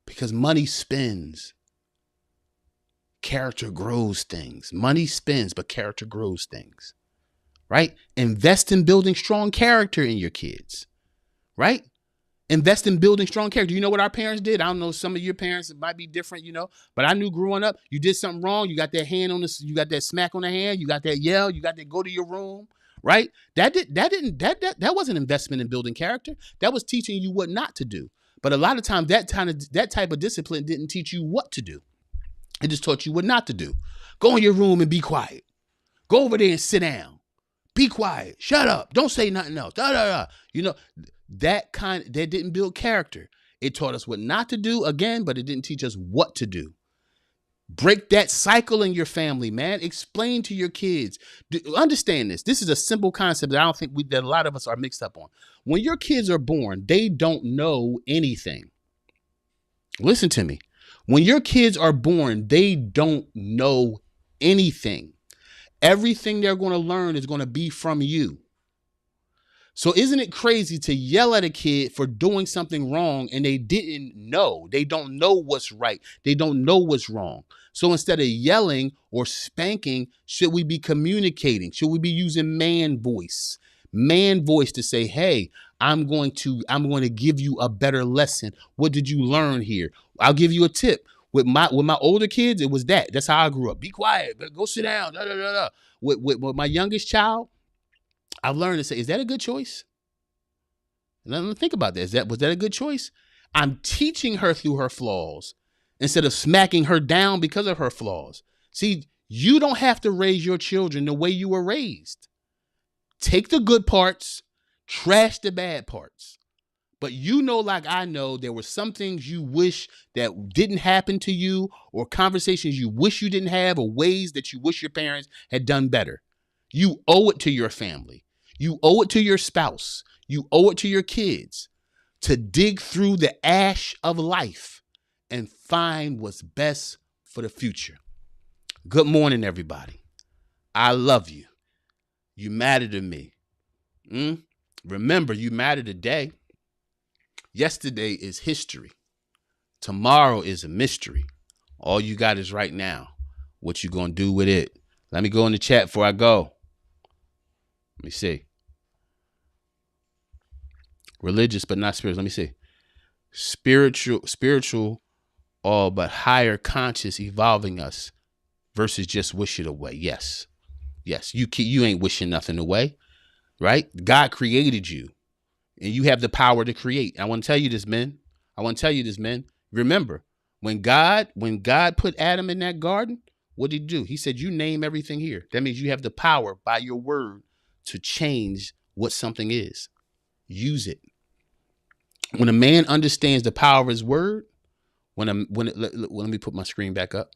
Because money spends. Character grows things. Money spends, but character grows things, right? Invest in building strong character in your kids, right? Invest in building strong character. You know what our parents did? I don't know. Some of your parents, it might be different, but I knew growing up, you did something wrong. You got that hand on this, you got that smack on the hand. You got that yell. You got that go to your room, right? That wasn't investment in building character. That was teaching you what not to do. But a lot of times that type of discipline didn't teach you what to do. It just taught you what not to do. Go in your room and be quiet. Go over there and sit down. Be quiet. Shut up. Don't say nothing else. That didn't build character. It taught us what not to do again, but it didn't teach us what to do. Break that cycle in your family, man. Explain to your kids. Understand this. This is a simple concept that I don't think that a lot of us are mixed up on. When your kids are born, they don't know anything. Listen to me. When your kids are born, they don't know anything. Everything they're going to learn is going to be from you. So isn't it crazy to yell at a kid for doing something wrong and they didn't know? They don't know what's right. They don't know what's wrong. So instead of yelling or spanking, should we be communicating? Should we be using man voice? Man voice to say, hey, I'm going to give you a better lesson. What did you learn here? I'll give you a tip. With my older kids, it was that. That's how I grew up. Be quiet. Go sit down. Da, da, da, da. With my youngest child, I've learned to say, is that a good choice? And let me think about that. Was that a good choice? I'm teaching her through her flaws instead of smacking her down because of her flaws. See, you don't have to raise your children the way you were raised. Take the good parts, trash the bad parts. But you know, like I know, there were some things you wish that didn't happen to you, or conversations you wish you didn't have, or ways that you wish your parents had done better. You owe it to your family. You owe it to your spouse. You owe it to your kids to dig through the ash of life and find what's best for the future. Good morning, everybody. I love you. You matter to me. Remember, you matter today. Yesterday is history. Tomorrow is a mystery. All you got is right now. What you gonna do with it? Let me go in the chat before I go. Let me see. Religious but not spiritual. Let me see. Spiritual, all but higher conscious, evolving us versus just wish it away. Yes. You ain't wishing nothing away, right? God created you, and you have the power to create. I want to tell you this, men. Remember, when God put Adam in that garden, what did he do? He said, "You name everything here." That means you have the power by your word to change what something is. Use it. When a man understands the power of his word, let me put my screen back up.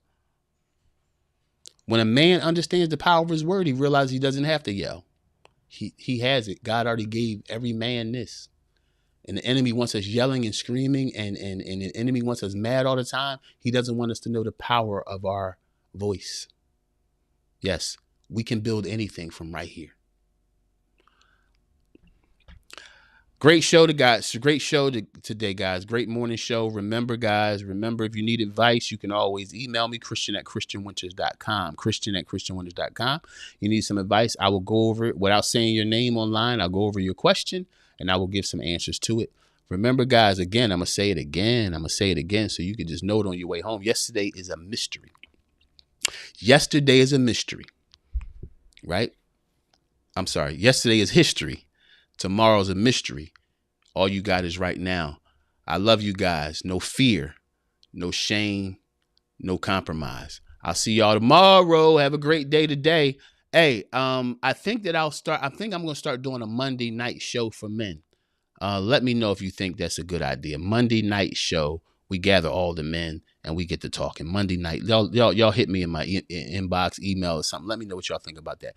When a man understands the power of his word, he realizes he doesn't have to yell. He has it. God already gave every man this. And the enemy wants us yelling and screaming, and the enemy wants us mad all the time. He doesn't want us to know the power of our voice. Yes, we can build anything from right here. Great show today, guys. Great morning show. Remember, guys, if you need advice, you can always email me, Christian@ChristianWinters.com. Christian@ChristianWinters.com. You need some advice, I will go over it without saying your name online. I'll go over your question and I will give some answers to it. Remember, guys, again, I'm going to say it again so you can just know it on your way home. Yesterday is a mystery. Right? I'm sorry. Yesterday is history. Tomorrow's a mystery. All you got is right now. I love you guys. No fear, no shame, no compromise. I'll see y'all tomorrow. Have a great day today. Hey, I think I'm going to start doing a Monday night show for men. Let me know if you think that's a good idea. Monday night show. We gather all the men and we get to talking Monday night. Y'all hit me in my inbox, email or something. Let me know what y'all think about that.